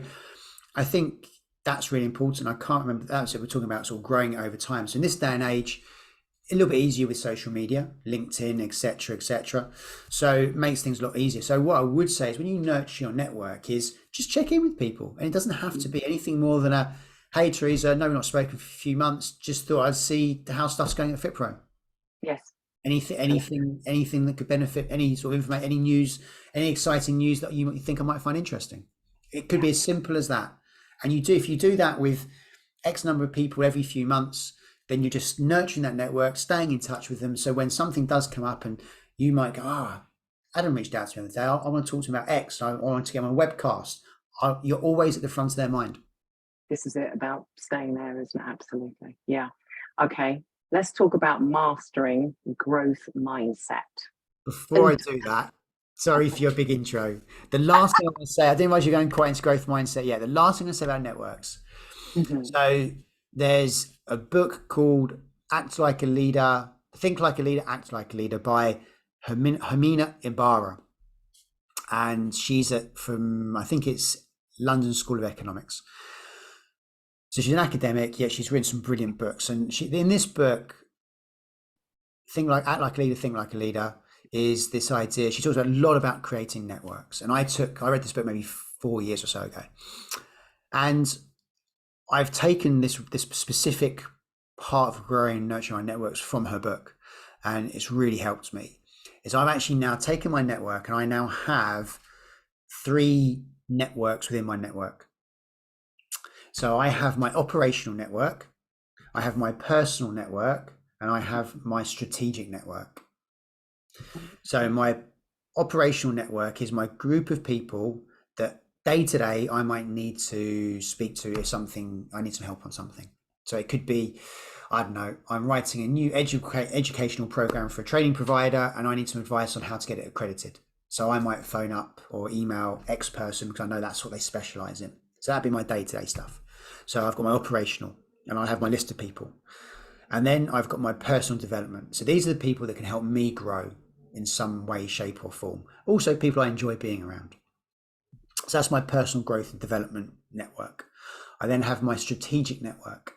I think that's really important. I can't remember that. So we're talking about sort of growing it over time. So in this day and age, a little bit easier with social media, LinkedIn, etc. So it makes things a lot easier. So what I would say is, when you nurture your network, is just check in with people. And it doesn't have to be anything more than a, hey, Teresa, no, we're not spoken for a few months. Just thought I'd see how stuff's going at FitPro. Yes. anything that could benefit, any sort of information, any news, any exciting news that you think I might find interesting. It could be as simple as that. And if you do that with X number of people every few months, then you're just nurturing that network, staying in touch with them. So when something does come up and you might go, Adam reached out to me the other day, I want to talk to him about X, I want to get on a webcast. You're always at the front of their mind. This is it, about staying there, isn't it? Absolutely. Yeah. Okay. Let's talk about mastering growth mindset. Before I do that, sorry for your big intro. The last thing I'm going to say, I didn't realize you're going quite into growth mindset yet. The last thing I'm going to say about networks. So there's a book called Act Like a Leader, Think Like a Leader, Act Like a Leader by Hermina Ibarra. And she's from, I think it's London School of Economics. So she's an academic, yet she's written some brilliant books. And in this book, Act Like a Leader, Think Like a Leader, is this idea. She talks a lot about creating networks. And I read this book maybe 4 years or so ago. And I've taken this specific part of growing and nurturing my networks from her book. And it's really helped me. I've actually now taken my network and I now have 3 networks within my network. So I have my operational network, I have my personal network, and I have my strategic network. So my operational network is my group of people that day to day I might need to speak to if I need some help on something. So it could be, I don't know, I'm writing a new educational program for a training provider and I need some advice on how to get it accredited. So I might phone up or email X person because I know that's what they specialize in. So that'd be my day-to-day stuff. So I've got my operational and I have my list of people. And then I've got my personal development. So these are the people that can help me grow in some way, shape or form. Also people I enjoy being around. So that's my personal growth and development network. I then have my strategic network.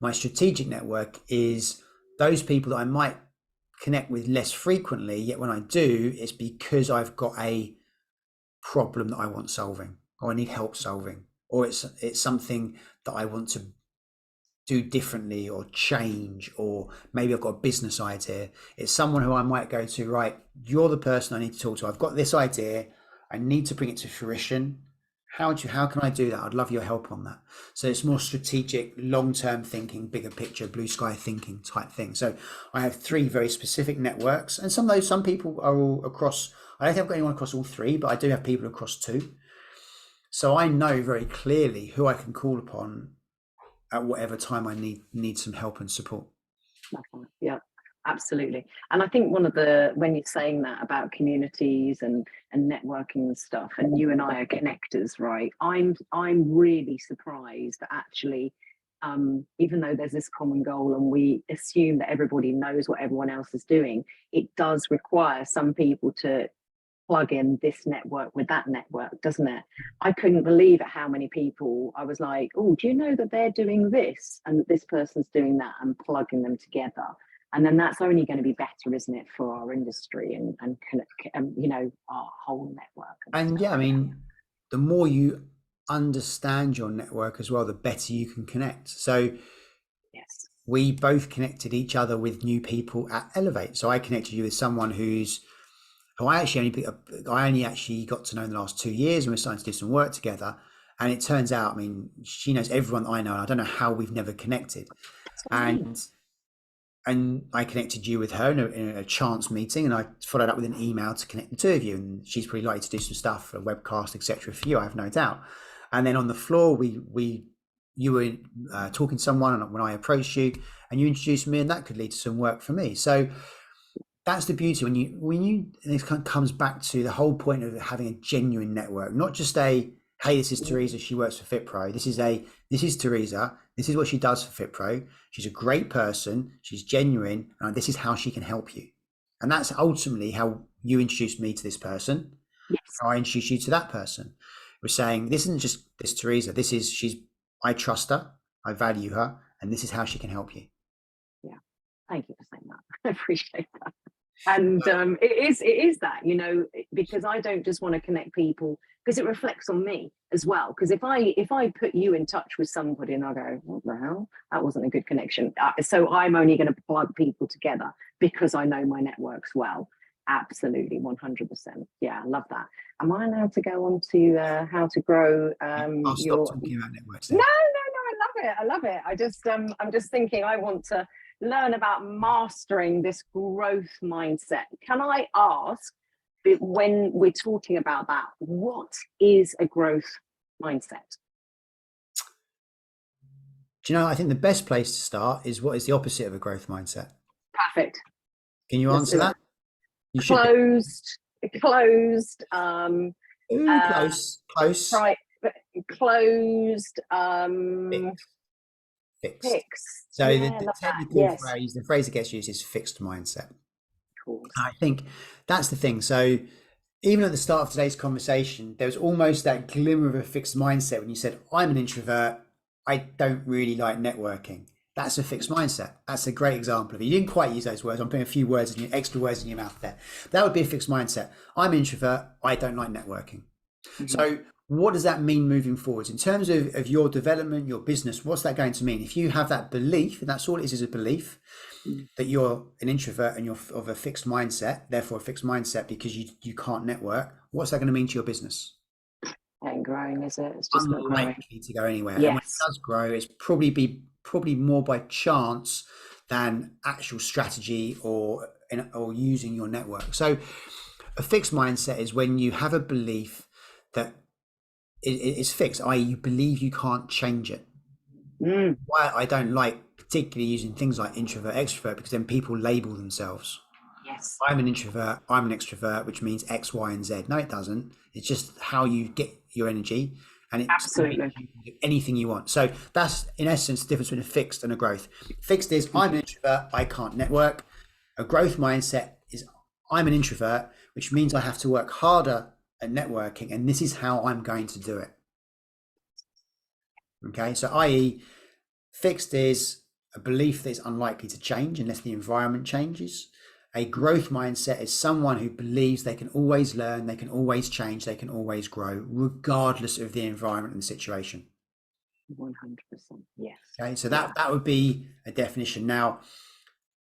My strategic network is those people that I might connect with less frequently, yet when I do, it's because I've got a problem that I want solving or I need help solving, or it's something that I want to do differently or change, or maybe I've got a business idea. It's someone who I might go to, right, you're the person I need to talk to. I've got this idea. I need to bring it to fruition. How can I do that? I'd love your help on that. So it's more strategic, long-term thinking, bigger picture, blue sky thinking type thing. So I have 3 very specific networks, and some people are all across. I don't think I've got anyone across all 3, but I do have people across 2. So I know very clearly who I can call upon at whatever time I need some help and support. Yeah, absolutely. And I think when you're saying that about communities and networking and stuff, and you and I are connectors, right? I'm really surprised that actually, even though there's this common goal and we assume that everybody knows what everyone else is doing, it does require some people to plug in this network with that network, doesn't it? I couldn't believe it how many people I was like, oh, do you know that they're doing this and that this person's doing that, and plugging them together. And then that's only going to be better, isn't it, for our industry and our whole network. And yeah, I mean, the more you understand your network as well, the better you can connect. So yes, we both connected each other with new people at Elevate. So I connected you with someone who I only actually got to know in the last 2 years, and we're starting to do some work together. And it turns out, I mean, she knows everyone I know, and I don't know how we've never connected. And I connected you with her in a chance meeting, and I followed up with an email to connect the 2 of you. And she's pretty likely to do some stuff for a webcast, etc. for you, I have no doubt. And then on the floor, you were talking to someone when I approached you, and you introduced me, and that could lead to some work for me. So that's the beauty and this kind of comes back to the whole point of having a genuine network, not just hey, this is Teresa, she works for FitPro. This is Teresa, this is what she does for FitPro. She's a great person, she's genuine, and this is how she can help you. And that's ultimately how you introduced me to this person. Yes. I introduced you to that person. We're saying this isn't just this Teresa, I trust her, I value her, and this is how she can help you. Yeah. Thank you for saying that. I appreciate that. And it is that, because I don't just want to connect people, because it reflects on me as well. Because if I put you in touch with somebody and I go, what the hell, that wasn't a good connection, so I'm only going to plug people together because I know my networks well. Absolutely, 100%. Yeah, I love that. Am I allowed to go on to how to grow I'll your? stop talking about networks No, now. I love it. I'm just thinking, I want to learn about mastering this growth mindset. Can I ask, when we're talking about that, what is a growth mindset? Do you know, I think the best place to start is what is the opposite of a growth mindset? Perfect. Can you Let's answer do it. that? You should be. Closed, Ooh, close. right, closed, Fixed. Fixed. fixed. So Yeah, the love that. technical Yes, phrase, the phrase that gets used is fixed mindset. of course. I think that's the thing. So even at the start of today's conversation, there was almost that glimmer of a fixed mindset when you said, I'm an introvert. I don't really like networking. That's a fixed mindset. That's a great example of it. You didn't quite use those words. I'm putting a few words in your extra words in your mouth there. That would be a fixed mindset. I'm an introvert. I don't like networking. So what does that mean moving forwards in terms of your development, your business? What's that going to mean? If you have that belief, and that's all it is a belief, that you're an introvert and you're of a fixed mindset, therefore a fixed mindset because you can't network, what's that going to mean to your business? Ain't growing, is it? It's just not growing. Unlikely to go anywhere. And when it Yes. does grow, it's probably more by chance than actual strategy or using your network. So a fixed mindset is when you have a belief that it's fixed, i.e. you believe you can't change it. Why I don't like particularly using things like introvert, extrovert, because then people label themselves. Yes. I'm an introvert, I'm an extrovert, which means X, Y, and Z. No, it doesn't. It's just how you get your energy, and it's Absolutely. anything you want. So that's in essence the difference between a fixed and a growth. Fixed is I'm an introvert, I can't network. A growth mindset is I'm an introvert, which means I have to work harder at networking, and this is how I'm going to do it. Okay, so i.e. fixed is a belief that is unlikely to change unless the environment changes. A growth mindset is someone who believes they can always learn, they can always change, they can always grow, regardless of the environment and the situation. 100%. Yes. Okay, so that would be a definition. Now,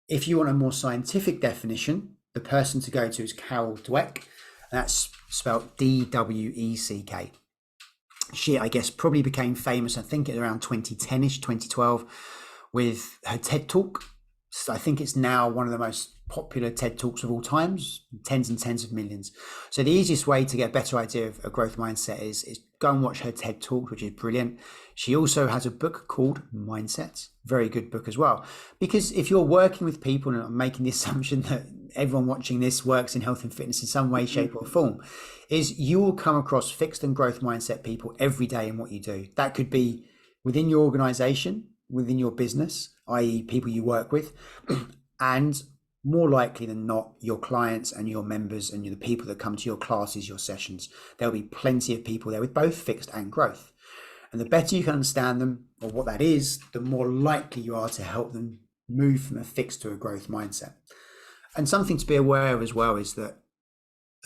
if you want a more scientific definition, the person to go to is Carol Dweck. That's spelled Dweck. She, I guess, probably became famous, I think, at around 2010-ish, 2012, with her TED Talk. So I think it's now one of the most popular TED Talks of all times, tens and tens of millions. So the easiest way to get a better idea of a growth mindset is go and watch her TED Talk, which is brilliant. She also has a book called Mindset, very good book as well. Because if you're working with people, and I'm making the assumption that everyone watching this works in health and fitness in some way, shape or form, is you will come across fixed and growth mindset people every day in what you do. That could be within your organization, within your business, i.e. people you work with, and more likely than not, your clients and your members and the people that come to your classes, your sessions. There'll be plenty of people there with both fixed and growth. And the better you can understand them or what that is, the more likely you are to help them move from a fixed to a growth mindset. And something to be aware of as well is that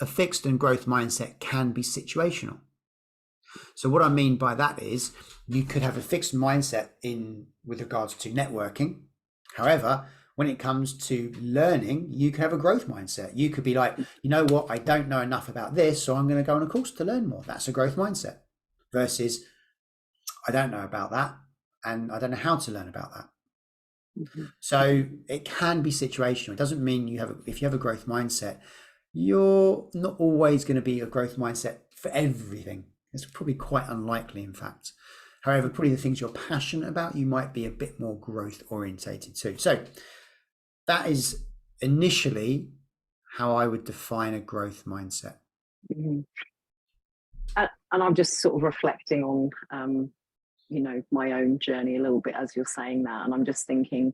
a fixed and growth mindset can be situational. So what I mean by that is you could have a fixed mindset with regards to networking. However, when it comes to learning, you can have a growth mindset. You could be like, you know what, I don't know enough about this, so I'm going to go on a course to learn more. That's a growth mindset. Versus, I don't know about that, and I don't know how to learn about that. So it can be situational. It doesn't mean if you have a growth mindset, you're not always going to be a growth mindset for everything. It's probably quite unlikely, in fact. However, probably the things you're passionate about, you might be a bit more growth orientated too. So that is initially how I would define a growth mindset. And I'm just sort of reflecting on, my own journey a little bit as you're saying that. And I'm just thinking,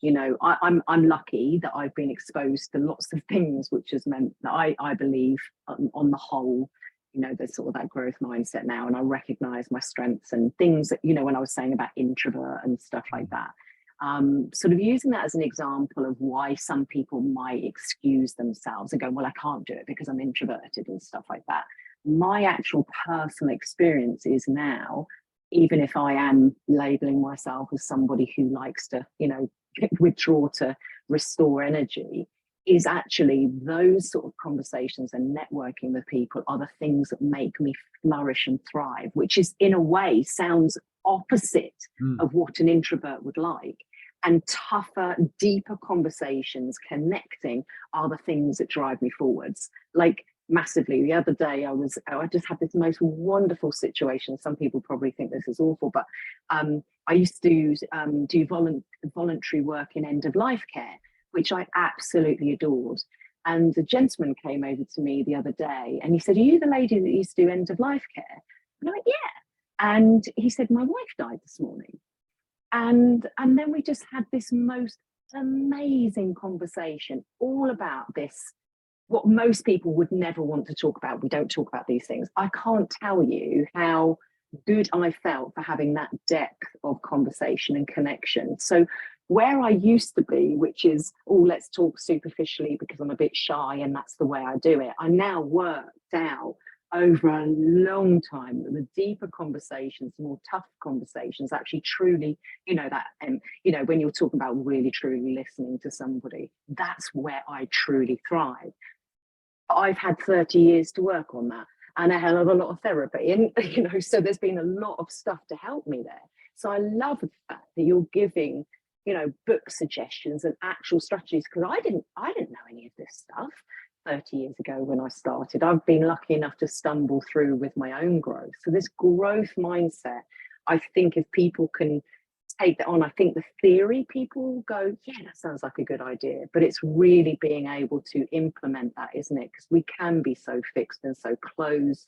I'm lucky that I've been exposed to lots of things, which has meant that I believe on the whole, there's sort of that growth mindset now, and I recognize my strengths and things that, when I was saying about introvert and stuff like that. sort of using that as an example of why some people might excuse themselves and go, well, I can't do it because I'm introverted and stuff like that. My actual personal experience is now, even if I am labeling myself as somebody who likes to, withdraw to restore energy, is actually those sort of conversations and networking with people are the things that make me flourish and thrive, which is in a way sounds opposite of what an introvert would like. And tougher, deeper conversations, connecting, are the things that drive me forwards. Like massively, the other day I just had this most wonderful situation. Some people probably think this is awful, but I used to do voluntary work in end of life care, which I absolutely adored. And a gentleman came over to me the other day and he said, are you the lady that used to do end of life care? And I went, yeah. And he said, my wife died this morning. And then we just had this most amazing conversation all about this, what most people would never want to talk about. We don't talk about these things. I can't tell you how good I felt for having that depth of conversation and connection. So where I used to be, which is, oh, let's talk superficially because I'm a bit shy and that's the way I do it, I now worked out over a long time that the deeper conversations, more tough conversations, actually truly, when you're talking about really truly listening to somebody, that's where I truly thrive. I've had 30 years to work on that, and I have a lot of therapy, and so there's been a lot of stuff to help me there. So I love the fact that you're giving book suggestions and actual strategies, because I didn't know any of this stuff 30 years ago when I started. I've been lucky enough to stumble through with my own growth. So this growth mindset, I think if people can take that on, I think the theory, people go, yeah, that sounds like a good idea, but it's really being able to implement that, isn't it? Because we can be so fixed and so closed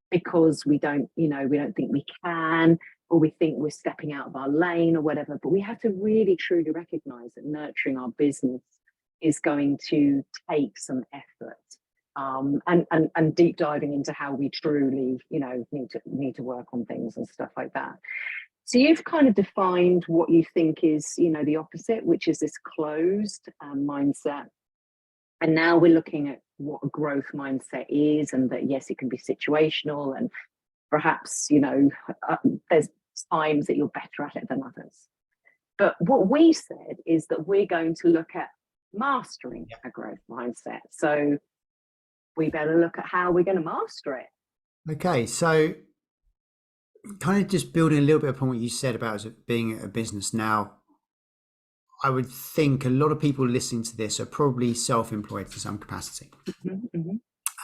because we don't think we can, or we think we're stepping out of our lane or whatever. But we have to really truly recognize that nurturing our business is going to take some effort, and deep diving into how we truly need to work on things and stuff like that. So you've kind of defined what you think is the opposite, which is this closed mindset. And now we're looking at what a growth mindset is, and that yes, it can be situational, and perhaps there's times that you're better at it than others. But what we said is that we're going to look at mastering a growth mindset. So we better look at how we're going to master it. Okay, so kind of just building a little bit upon what you said about being a business now, I would think a lot of people listening to this are probably self-employed to some capacity.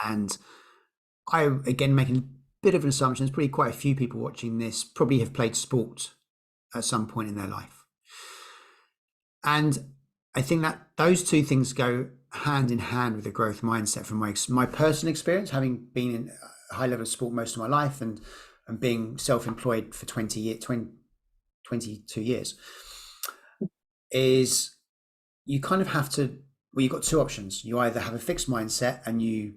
And I, again, making a bit of an assumption, there's probably quite a few people watching this probably have played sport at some point in their life. And I think that those two things go hand in hand with a growth mindset. From my personal experience, having been in a high level of sport most of my life and being self-employed for 22 years, is you kind of have to, well, you've got two options. You either have a fixed mindset and you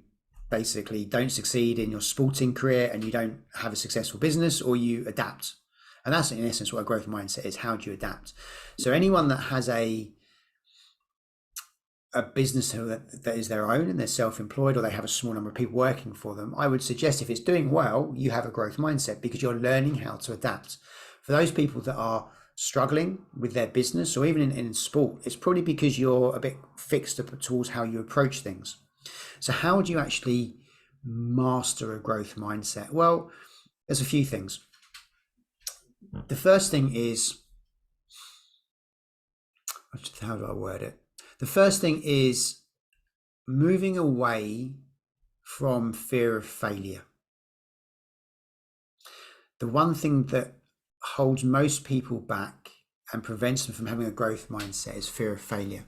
basically don't succeed in your sporting career and you don't have a successful business, or you adapt. And that's in essence what a growth mindset is. How do you adapt? So anyone that has a business that is their own and they're self-employed, or they have a small number of people working for them, I would suggest if it's doing well, you have a growth mindset because you're learning how to adapt. For those people that are struggling with their business, or even in sport, it's probably because you're a bit fixed towards how you approach things. So how do you actually master a growth mindset? Well, there's a few things. The first thing is, how do I word it? The first thing is moving away from fear of failure. The one thing that holds most people back and prevents them from having a growth mindset is fear of failure.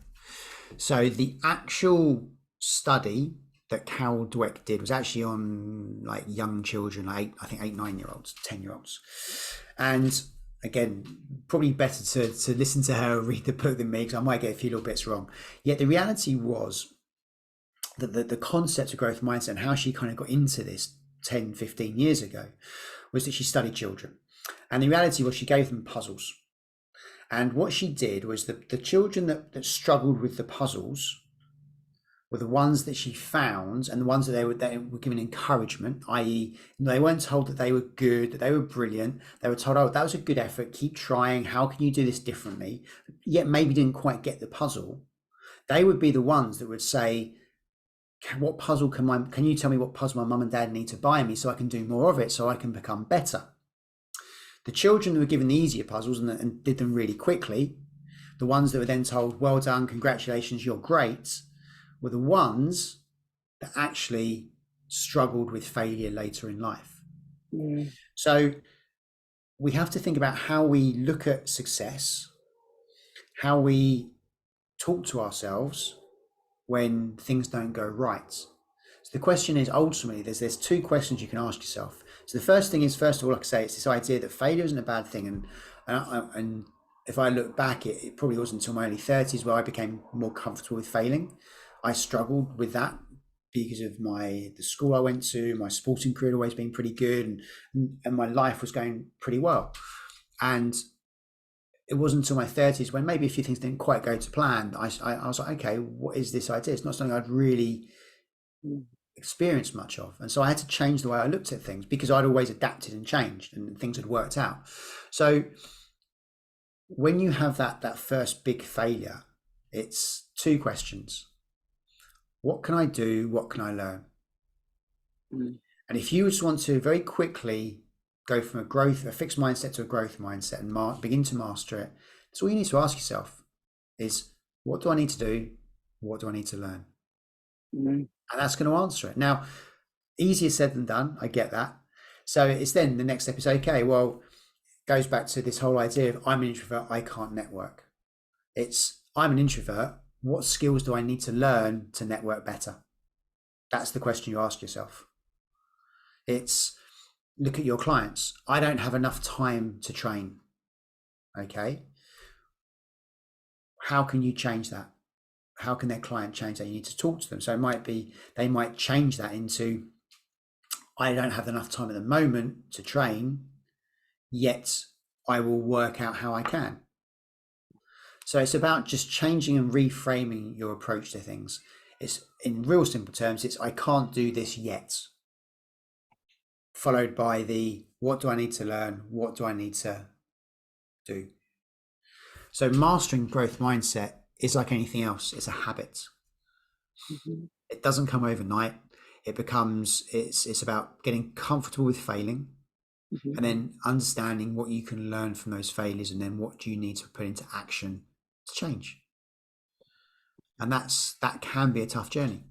So the actual study that Carol Dweck did was actually on like young children, like 8, 9-year-olds, 10-year-olds. And again, probably better to listen to her read the book than me, because I might get a few little bits wrong. Yet the reality was that the concept of growth mindset and how she kind of got into this 10, 15 years ago was that she studied children. And the reality was she gave them puzzles. And what she did was the children that struggled with the puzzles were the ones that she found, and the ones that they were given encouragement, i.e. they weren't told that they were good, that they were brilliant. They were told, oh, that was a good effort, keep trying, how can you do this differently? Yet maybe didn't quite get the puzzle. They would be the ones that would say, what puzzle can you tell me what puzzle my mum and dad need to buy me so I can do more of it, so I can become better? The children who were given the easier puzzles and did them really quickly, the ones that were then told, well done, congratulations, you're great, were the ones that actually struggled with failure later in life. So we have to think about how we look at success, how we talk to ourselves when things don't go right. So the question is, ultimately, there's two questions you can ask yourself. So the first thing is, first of all, like I say, it's this idea that failure isn't a bad thing. And if I look back, it probably wasn't until my early 30s where I became more comfortable with failing. I struggled with that because of the school I went to. My sporting career had always been pretty good, and my life was going pretty well. And it wasn't until my 30s when maybe a few things didn't quite go to plan. I was like, okay, what is this idea? It's not something I'd really experienced much of. And so I had to change the way I looked at things because I'd always adapted and changed and things had worked out. So when you have that first big failure, it's two questions. What can I do? What can I learn? And if you just want to very quickly go from a fixed mindset to a growth mindset and begin to master it, that's all you need to ask yourself is, what do I need to do? What do I need to learn? And that's going to answer it. Now, easier said than done. I get that. So it's then the next step is, okay, well, goes back to this whole idea of I'm an introvert, I can't network. I'm an introvert. What skills do I need to learn to network better? That's the question you ask yourself. It's look at your clients. I don't have enough time to train. Okay. How can you change that? How can their client change that? You need to talk to them. So it might be, they might change that into, I don't have enough time at the moment to train, yet I will work out how I can. So it's about just changing and reframing your approach to things. It's, in real simple terms, it's I can't do this yet, followed by the what do I need to learn? What do I need to do? So mastering growth mindset is like anything else. It's a habit. It doesn't come overnight. It's about getting comfortable with failing and then understanding what you can learn from those failures, and then what do you need to put into action to change. And that can be a tough journey.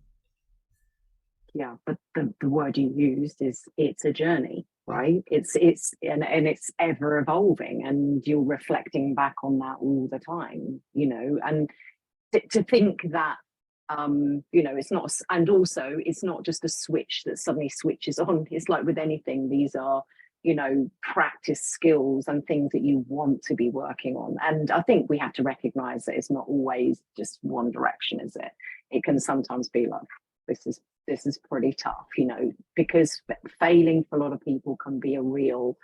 Yeah, but the word you used is, it's a journey, right? It's ever evolving, and you're reflecting back on that all the time, and to think that it's not, and also it's not just a switch that suddenly switches on. It's like with anything, these are practice skills and things that you want to be working on. And I think we have to recognize that it's not always just one direction, is it? It can sometimes be like, this is pretty tough, because failing for a lot of people can be a real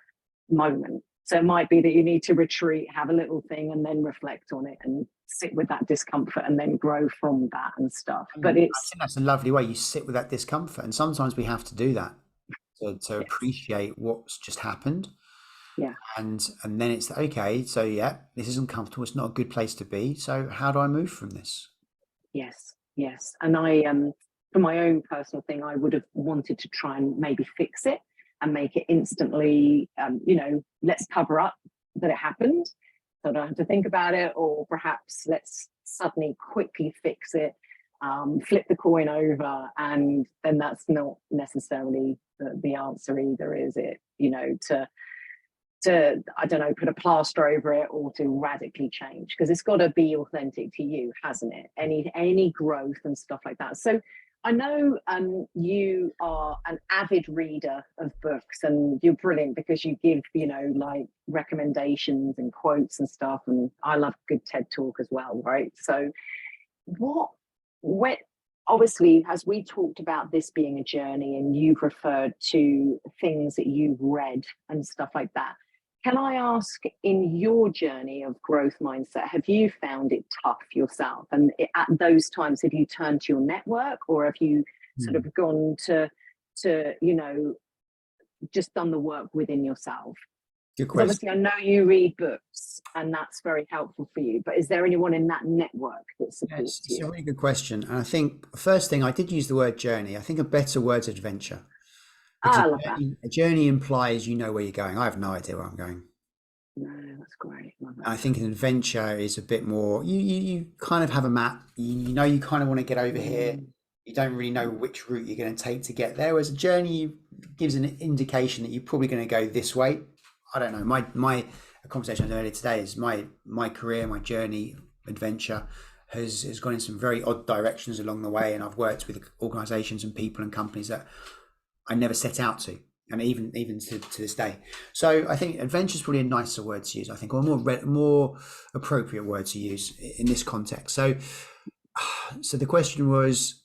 moment. So it might be that you need to retreat, have a little thing, and then reflect on it and sit with that discomfort and then grow from that and stuff. But I think that's a lovely way. You sit with that discomfort, and sometimes we have to do that to appreciate what's just happened. Yeah. And then it's okay, so yeah, this isn't comfortable, it's not a good place to be, so how do I move from this? Yes. And I for my own personal thing, I would have wanted to try and maybe fix it and make it instantly, let's cover up that it happened so I don't have to think about it, or perhaps let's suddenly quickly fix it, flip the coin over, and then that's not necessarily the answer either, is it? To I don't know, put a plaster over it, or to radically change, because it's got to be authentic to you, hasn't it? Any growth and stuff like that. So I know you are an avid reader of books, and you're brilliant because you give, like recommendations and quotes and stuff. And I love good TED Talk as well, right? So obviously, as we talked about this being a journey, and you've referred to things that you've read and stuff like that, Can I ask, in your journey of growth mindset, have you found it tough yourself? And at those times, have you turned to your network, or have you sort Hmm. of gone to you know, just done the work within yourself? Good Because question. obviously I know you read books and that's very helpful for you, but is there anyone in that network that Yes, supports it's you? a really good question. And I think first thing, I did use the word journey. I think a better word's adventure, because Ah, I love that. a journey implies you know where you're going. I have no idea where I'm going. No, that's great. Love I that. think an adventure is a bit more, you kind of have a map, you know, you kind of want to get over here. Mm, You don't really know which route you're going to take to get there. Whereas a journey gives an indication that you're probably going to go this way. I don't know. My a conversation I had earlier today is my career, my journey, adventure has gone in some very odd directions along the way, and I've worked with organisations and people and companies that I never set out to, and even to this day. So I think adventure is probably a nicer word to use. I think, or a more appropriate word to use in this context. So the question was,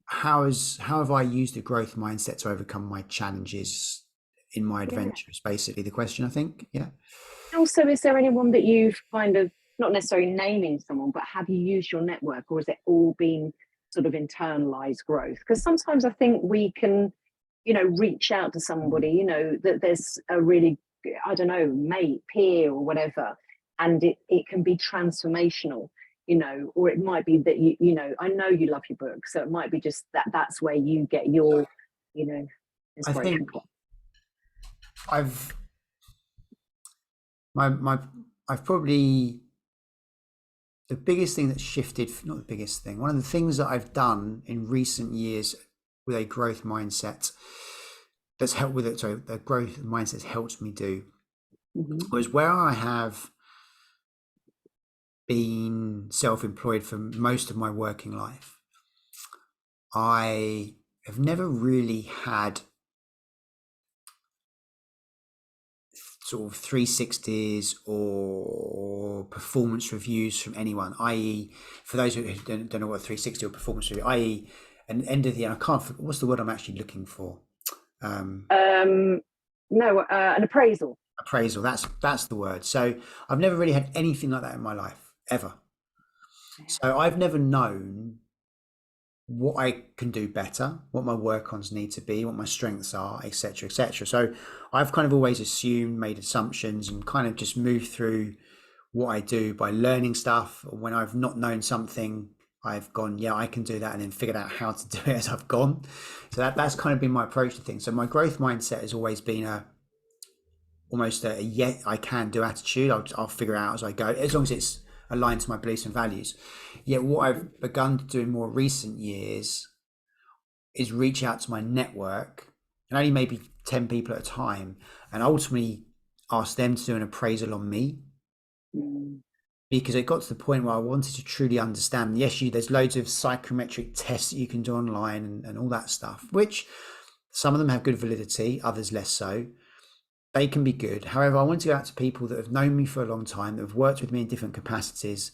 how have I used the growth mindset to overcome my challenges in my yeah. adventures? Basically, the question, I think. Yeah. Also, is there anyone that you've kind of, not necessarily naming someone, but have you used your network, or has it all been sort of internalized growth? Because sometimes I think we can, you know, reach out to somebody, you know, that there's a really, I don't know, mate, peer, or whatever, and it can be transformational, you know, or it might be that you know, I know you love your book, so it might be just that that's where you get your, you know, I inspiration think from. I've my I've probably the biggest thing that shifted, not the biggest thing, one of the things that I've done in recent years with a growth mindset that's helped with it, sorry, the growth mindset helped me do Mm-hmm. was where I have been self-employed for most of my working life. I have never really had sort of 360s or performance reviews from anyone, i.e., for those who don't know what a 360 or performance review, i.e., an end of the year, I can't, what's the word I'm actually looking for? Um, Um, no, an appraisal. Appraisal, that's the word. So I've never really had anything like that in my life, ever. So I've never known what I can do better, what my work-ons need to be, what my strengths are, etc., etc. So I've kind of always assumed, made assumptions, and kind of just moved through what I do by learning stuff. When I've not known something, I've gone, yeah, I can do that, and then figured out how to do it as I've gone. So that's kind of been my approach to things. So my growth mindset has always been almost a yeah, I can do attitude. I'll figure it out as I go, as long as it's aligned to my beliefs and values. Yet what I've begun to do in more recent years is reach out to my network, and only maybe 10 people at a time, and ultimately ask them to do an appraisal on me, Mm, because it got to the point where I wanted to truly understand. Yes, there's loads of psychometric tests that you can do online, and all that stuff, which some of them have good validity, others less so. They can be good. However, I want to go out to people that have known me for a long time, that have worked with me in different capacities,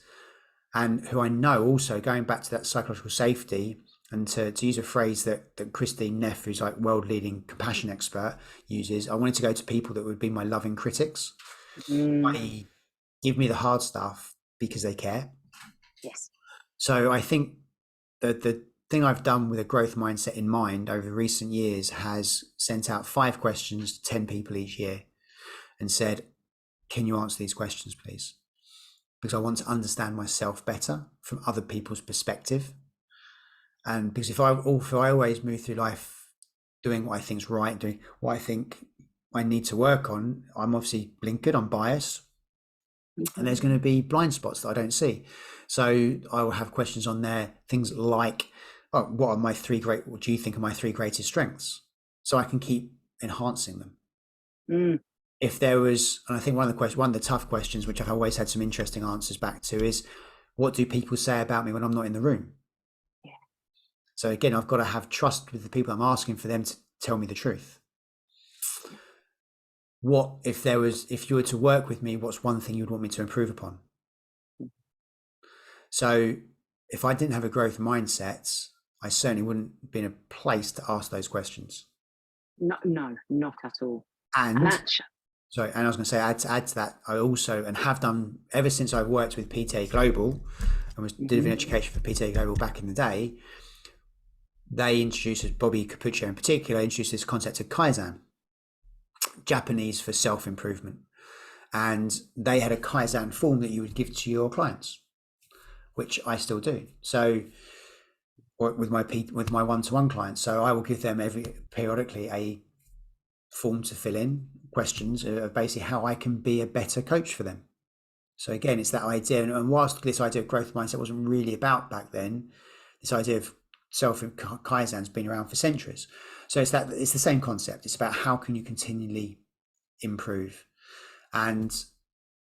and who I know also, going back to that psychological safety, and to use a phrase that Christine Neff, who's like world leading compassion expert, uses, I wanted to go to people that would be my loving critics, mm, i.e., give me the hard stuff because they care. yes. So I think the thing I've done with a growth mindset in mind over recent years has sent out 5 questions to 10 people each year and said, can you answer these questions, please? Because I want to understand myself better from other people's perspective. And because if I always move through life doing what I think's right, doing what I think I need to work on, I'm obviously blinkered, I'm biased, and there's going to be blind spots that I don't see. So I will have questions on there, things like, oh, what do you think are my 3 greatest strengths? So I can keep enhancing them. Mm, If there was, and I think one of the tough questions, which I've always had some interesting answers back to, is what do people say about me when I'm not in the room? yeah. So again, I've got to have trust with the people I'm asking for them to tell me the truth. If you were to work with me, what's one thing you'd want me to improve upon? So if I didn't have a growth mindset, I certainly wouldn't be in a place to ask those questions. No, no, not at all. And And actually, Sorry, and I was going to say, add to that, I also, and have done ever since I've worked with PTA Global and was delivering education for PTA Global back in the day. They introduced, Bobby Capuccio in particular, introduced this concept of Kaizen, Japanese for self-improvement. And they had a Kaizen form that you would give to your clients, which I still do. So, or with my one-to-one clients, so I will give them periodically a form to fill in, questions of basically how I can be a better coach for them. So again, it's that idea, and whilst this idea of growth mindset wasn't really about back then, this idea of self Kaizen's been around for centuries. So it's the same concept. It's about how can you continually improve, and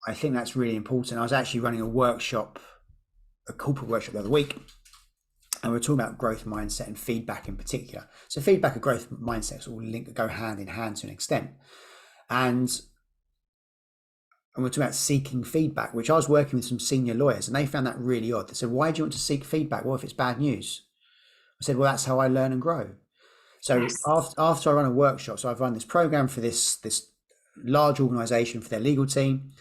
I think that's really important. I was actually running a corporate workshop the other week, and we're talking about growth mindset and feedback in particular. So feedback and growth mindsets all go hand in hand to an extent. And we're talking about seeking feedback, which I was working with some senior lawyers, and they found that really odd. They said, why do you want to seek feedback? Well, if it's bad news. I said, well, that's how I learn and grow. So yes. after I run a workshop, so I've run this program for this large organization for their legal team,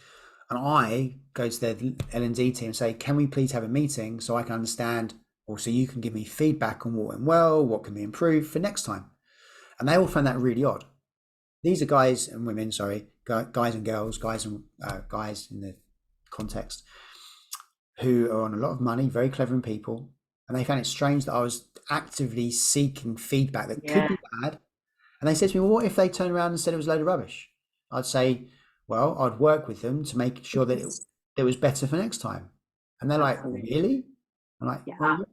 and I go to their L&D team and say, can we please have a meeting so I can understand, or so you can give me feedback on what went well, what can be improved for next time. And they all found that really odd. These are guys and women, guys and girls, guys in the context, who are on a lot of money, very clever people, and they found it strange that I was actively seeking feedback that could be bad. And they said to me, well, what if they turned around and said it was a load of rubbish? I'd say, well, I'd work with them to make sure that it was better for next time. And they're like, really? I'm like, well,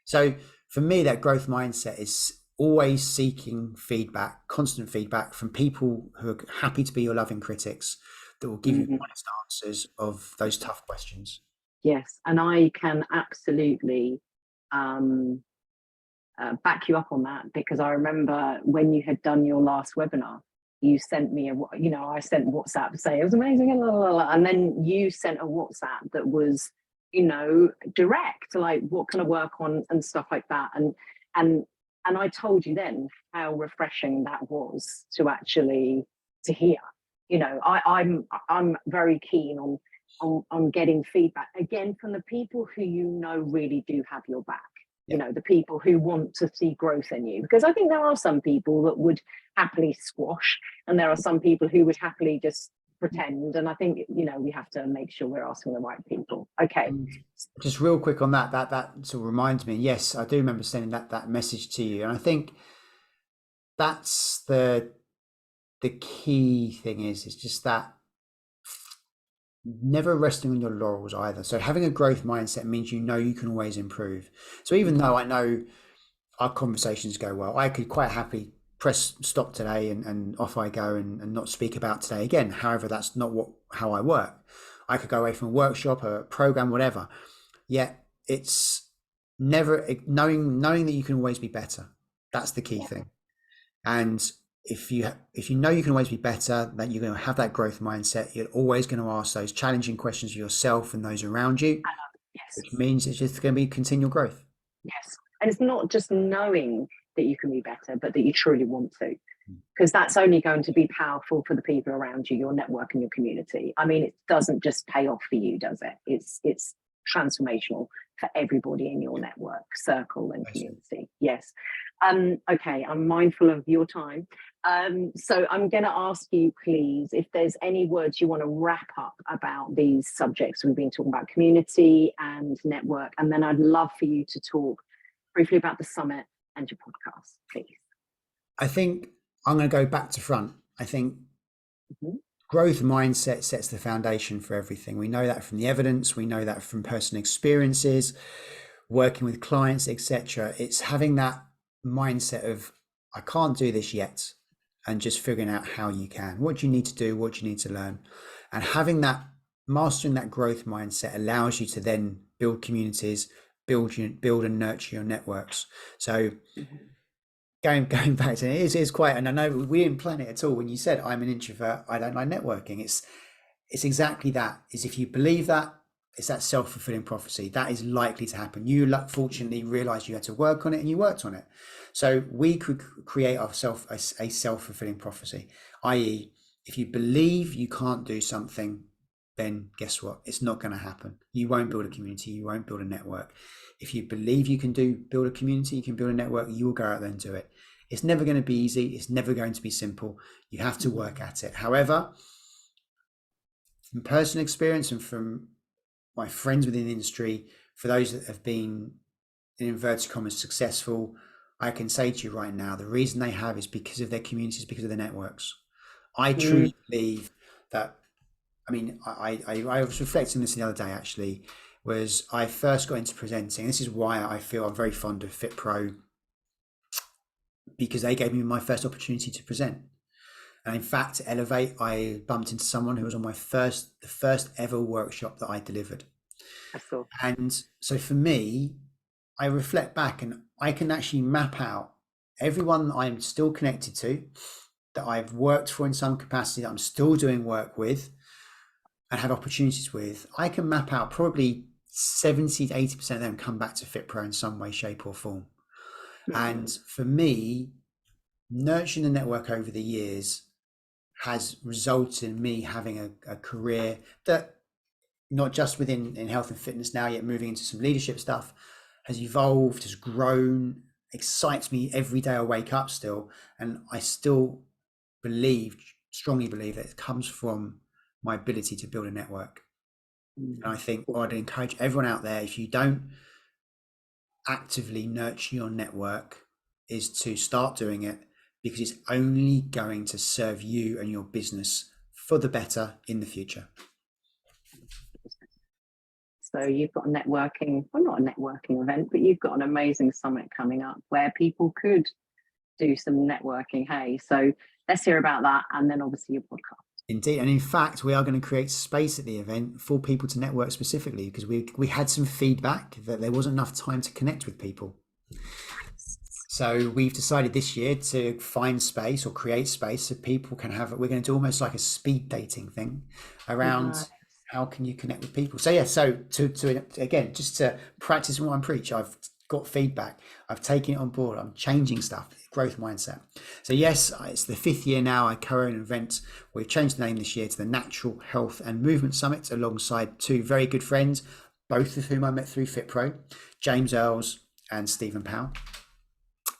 so for me, that growth mindset is always seeking feedback, constant feedback from people who are happy to be your loving critics that will give you honest answers of those tough questions. Yes, and I can absolutely back you up on that, because I remember when you had done your last webinar, you sent me I sent WhatsApp to say it was amazing, and then you sent a WhatsApp that was, direct, like what can I work on and stuff like that, and I told you then how refreshing that was to actually to hear. I'm very keen on getting feedback again from the people who really do have your back. The people who want to see growth in you, because I think there are some people that would happily squash, and there are some people who would happily just pretend. And I think we have to make sure we're asking the right people. Okay, just real quick on that sort of reminds me, yes, I do remember sending that message to you, and I think that's the key thing is just that never resting on your laurels either. So having a growth mindset means you can always improve. So even though I know our conversations go well, I could quite happily press stop today and off I go and not speak about today again. However, that's not how I work. I could go away from a workshop, a program, whatever. Yet it's never knowing that you can always be better. That's the key thing. And if you know you can always be better, that you're going to have that growth mindset, you're always going to ask those challenging questions of yourself and those around you. Which means it's just going to be continual growth. Yes. And it's not just knowing that you can be better, but that you truly want to, because that's only going to be powerful for the people around you, your network and your community. I mean, it doesn't just pay off for you, does it? It's transformational for everybody in your network, circle and community. Yes. Okay, I'm mindful of your time. So I'm going to ask you, please, if there's any words you want to wrap up about these subjects. We've been talking about community and network, and then I'd love for you to talk briefly about the summit and your podcast, please. I think I'm going to go back to front. I think growth mindset sets the foundation for everything. We know that from the evidence. We know that from personal experiences, working with clients, etc. It's having that mindset of, I can't do this yet, and just figuring out how you can. What do you need to do? What do you need to learn? And mastering that growth mindset allows you to then build communities, build and nurture your networks. So going back to it is quite, and I know we didn't plan it at all when you said I'm an introvert, I don't like networking. It's exactly that. Is if you believe that, it's that self-fulfilling prophecy that is likely to happen. You fortunately realized you had to work on it, and you worked on it. So we could create ourselves a self-fulfilling prophecy, i.e., if you believe you can't do something, then guess what? It's not going to happen. You won't build a community. You won't build a network. If you believe you can build a community, you can build a network, you will go out there and do it. It's never going to be easy. It's never going to be simple. You have to work at it. However, from personal experience and from my friends within the industry, for those that have been, in inverted commas, successful, I can say to you right now, the reason they have is because of their communities, because of their networks. I truly believe that. I mean, I was reflecting this the other day, actually, was I first got into presenting. This is why I feel I'm very fond of FitPro, because they gave me my first opportunity to present. And in fact, to Elevate, I bumped into someone who was on the first ever workshop that I delivered. I saw. And so for me, I reflect back and I can actually map out everyone that I'm still connected to, that I've worked for in some capacity, that I'm still doing work with and have opportunities with. I can map out probably 70 to 80% of them come back to FitPro in some way, shape or form. And for me, nurturing the network over the years has resulted in me having a career that, not just within health and fitness now, yet moving into some leadership stuff, has evolved, has grown, excites me every day I wake up still. And I still strongly believe that it comes from my ability to build a network. And I think I'd encourage everyone out there, if you don't actively nurture your network, is to start doing it, because it's only going to serve you and your business for the better in the future. So you've got a networking, well, not a networking event, but you've got an amazing summit coming up where people could do some networking. Hey, so let's hear about that. And then obviously your podcast. Indeed. And in fact, we are going to create space at the event for people to network specifically, because we had some feedback that there wasn't enough time to connect with people. So we've decided this year to find space or create space so people can have, we're going to do almost like a speed dating thing around how can you connect with people. So yeah, so to again, just to practice what I preach, I've got feedback, I've taken it on board, I'm changing stuff, growth mindset. So yes, it's the 5th year now. I co-own an event. We've changed the name this year to the Natural Health and Movement Summit, alongside 2 very good friends, both of whom I met through FitPro, James Earls and Stephen Powell.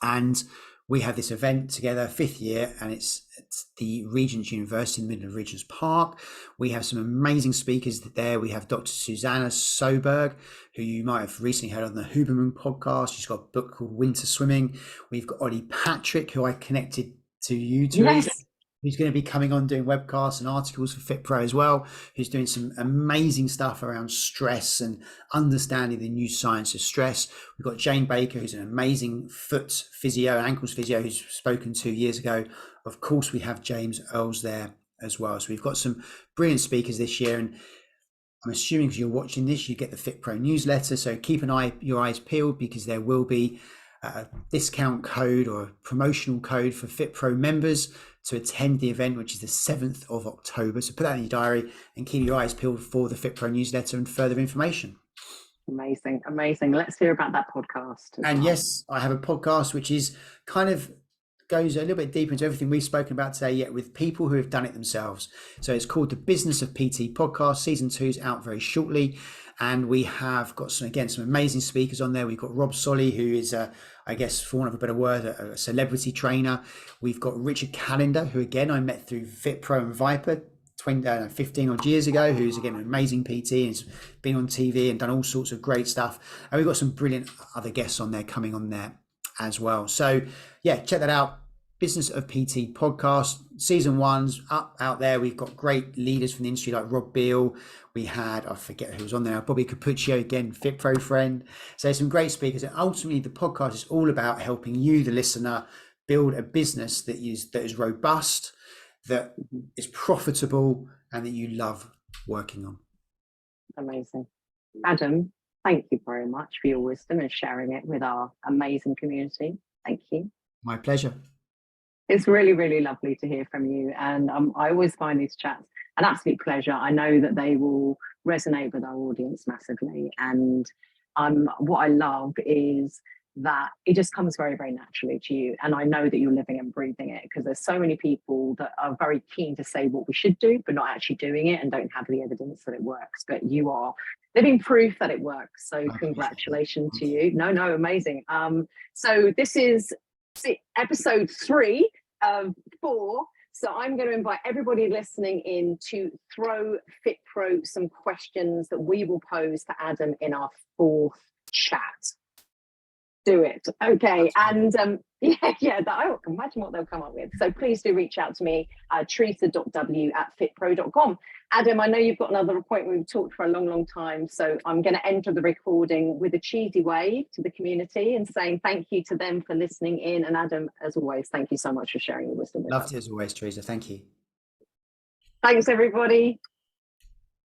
And we have this event together, 5th year, and it's at the Regent's University in the middle of Regent's Park. We have some amazing speakers there. We have Dr. Susanna Soberg, who you might have recently heard on the Huberman podcast. She's got a book called Winter Swimming. We've got Ollie Patrick, who I connected to you, Teresa. Yes. Who's going to be coming on doing webcasts and articles for FitPro as well, who's doing some amazing stuff around stress and understanding the new science of stress. We've got Jane Baker, who's an amazing foot physio and ankles physio, who's spoken 2 years ago. Of course, we have James Earls there as well. So we've got some brilliant speakers this year. And I'm assuming if you're watching this, you get the FitPro newsletter. So keep your eyes peeled, because there will be a discount code or a promotional code for FitPro members to attend the event, which is the 7th of October. So put that in your diary and keep your eyes peeled for the FitPro newsletter and further information. Amazing. Let's hear about that podcast. And yes, I have a podcast which is kind of goes a little bit deeper into everything we've spoken about today, yet with people who have done it themselves. So it's called the Business of PT podcast. Season 2 is out very shortly. And we have got some amazing speakers on there. We've got Rob Solly, who is, I guess, for want of a better word, a celebrity trainer. We've got Richard Callender, who again, I met through FitPro and Viper 15 odd years ago, who's again an amazing PT and has been on TV and done all sorts of great stuff. And we've got some brilliant other guests on there coming on there as well. So yeah, check that out. Business of PT podcast, season 1's up out there. We've got great leaders from the industry like Rob Beale. We had, I forget who was on there, Bobby Capuccio, again, FitPro friend. So some great speakers. And ultimately the podcast is all about helping you, the listener, build a business that is robust, that is profitable, and that you love working on. Amazing. Adam, thank you very much for your wisdom and sharing it with our amazing community. Thank you. My pleasure. It's really, really lovely to hear from you. And I always find these chats an absolute pleasure. I know that they will resonate with our audience massively. And what I love is that it just comes very, very naturally to you. And I know that you're living and breathing it, because there's so many people that are very keen to say what we should do, but not actually doing it and don't have the evidence that it works. But you are living proof that it works. So congratulations to you. No, amazing. So this is episode 3 of 4. So I'm going to invite everybody listening in to throw FitPro some questions that we will pose to Adam in our 4th chat. Do it. Okay. And I can imagine what they'll come up with. So please do reach out to me, teresa.w@fitpro.com. Adam, I know you've got another appointment. We've talked for a long, long time. So I'm going to enter the recording with a cheesy wave to the community and saying thank you to them for listening in. And Adam, as always, thank you so much for sharing your wisdom with us. Loved it as always, Teresa. Thank you. Thanks, everybody.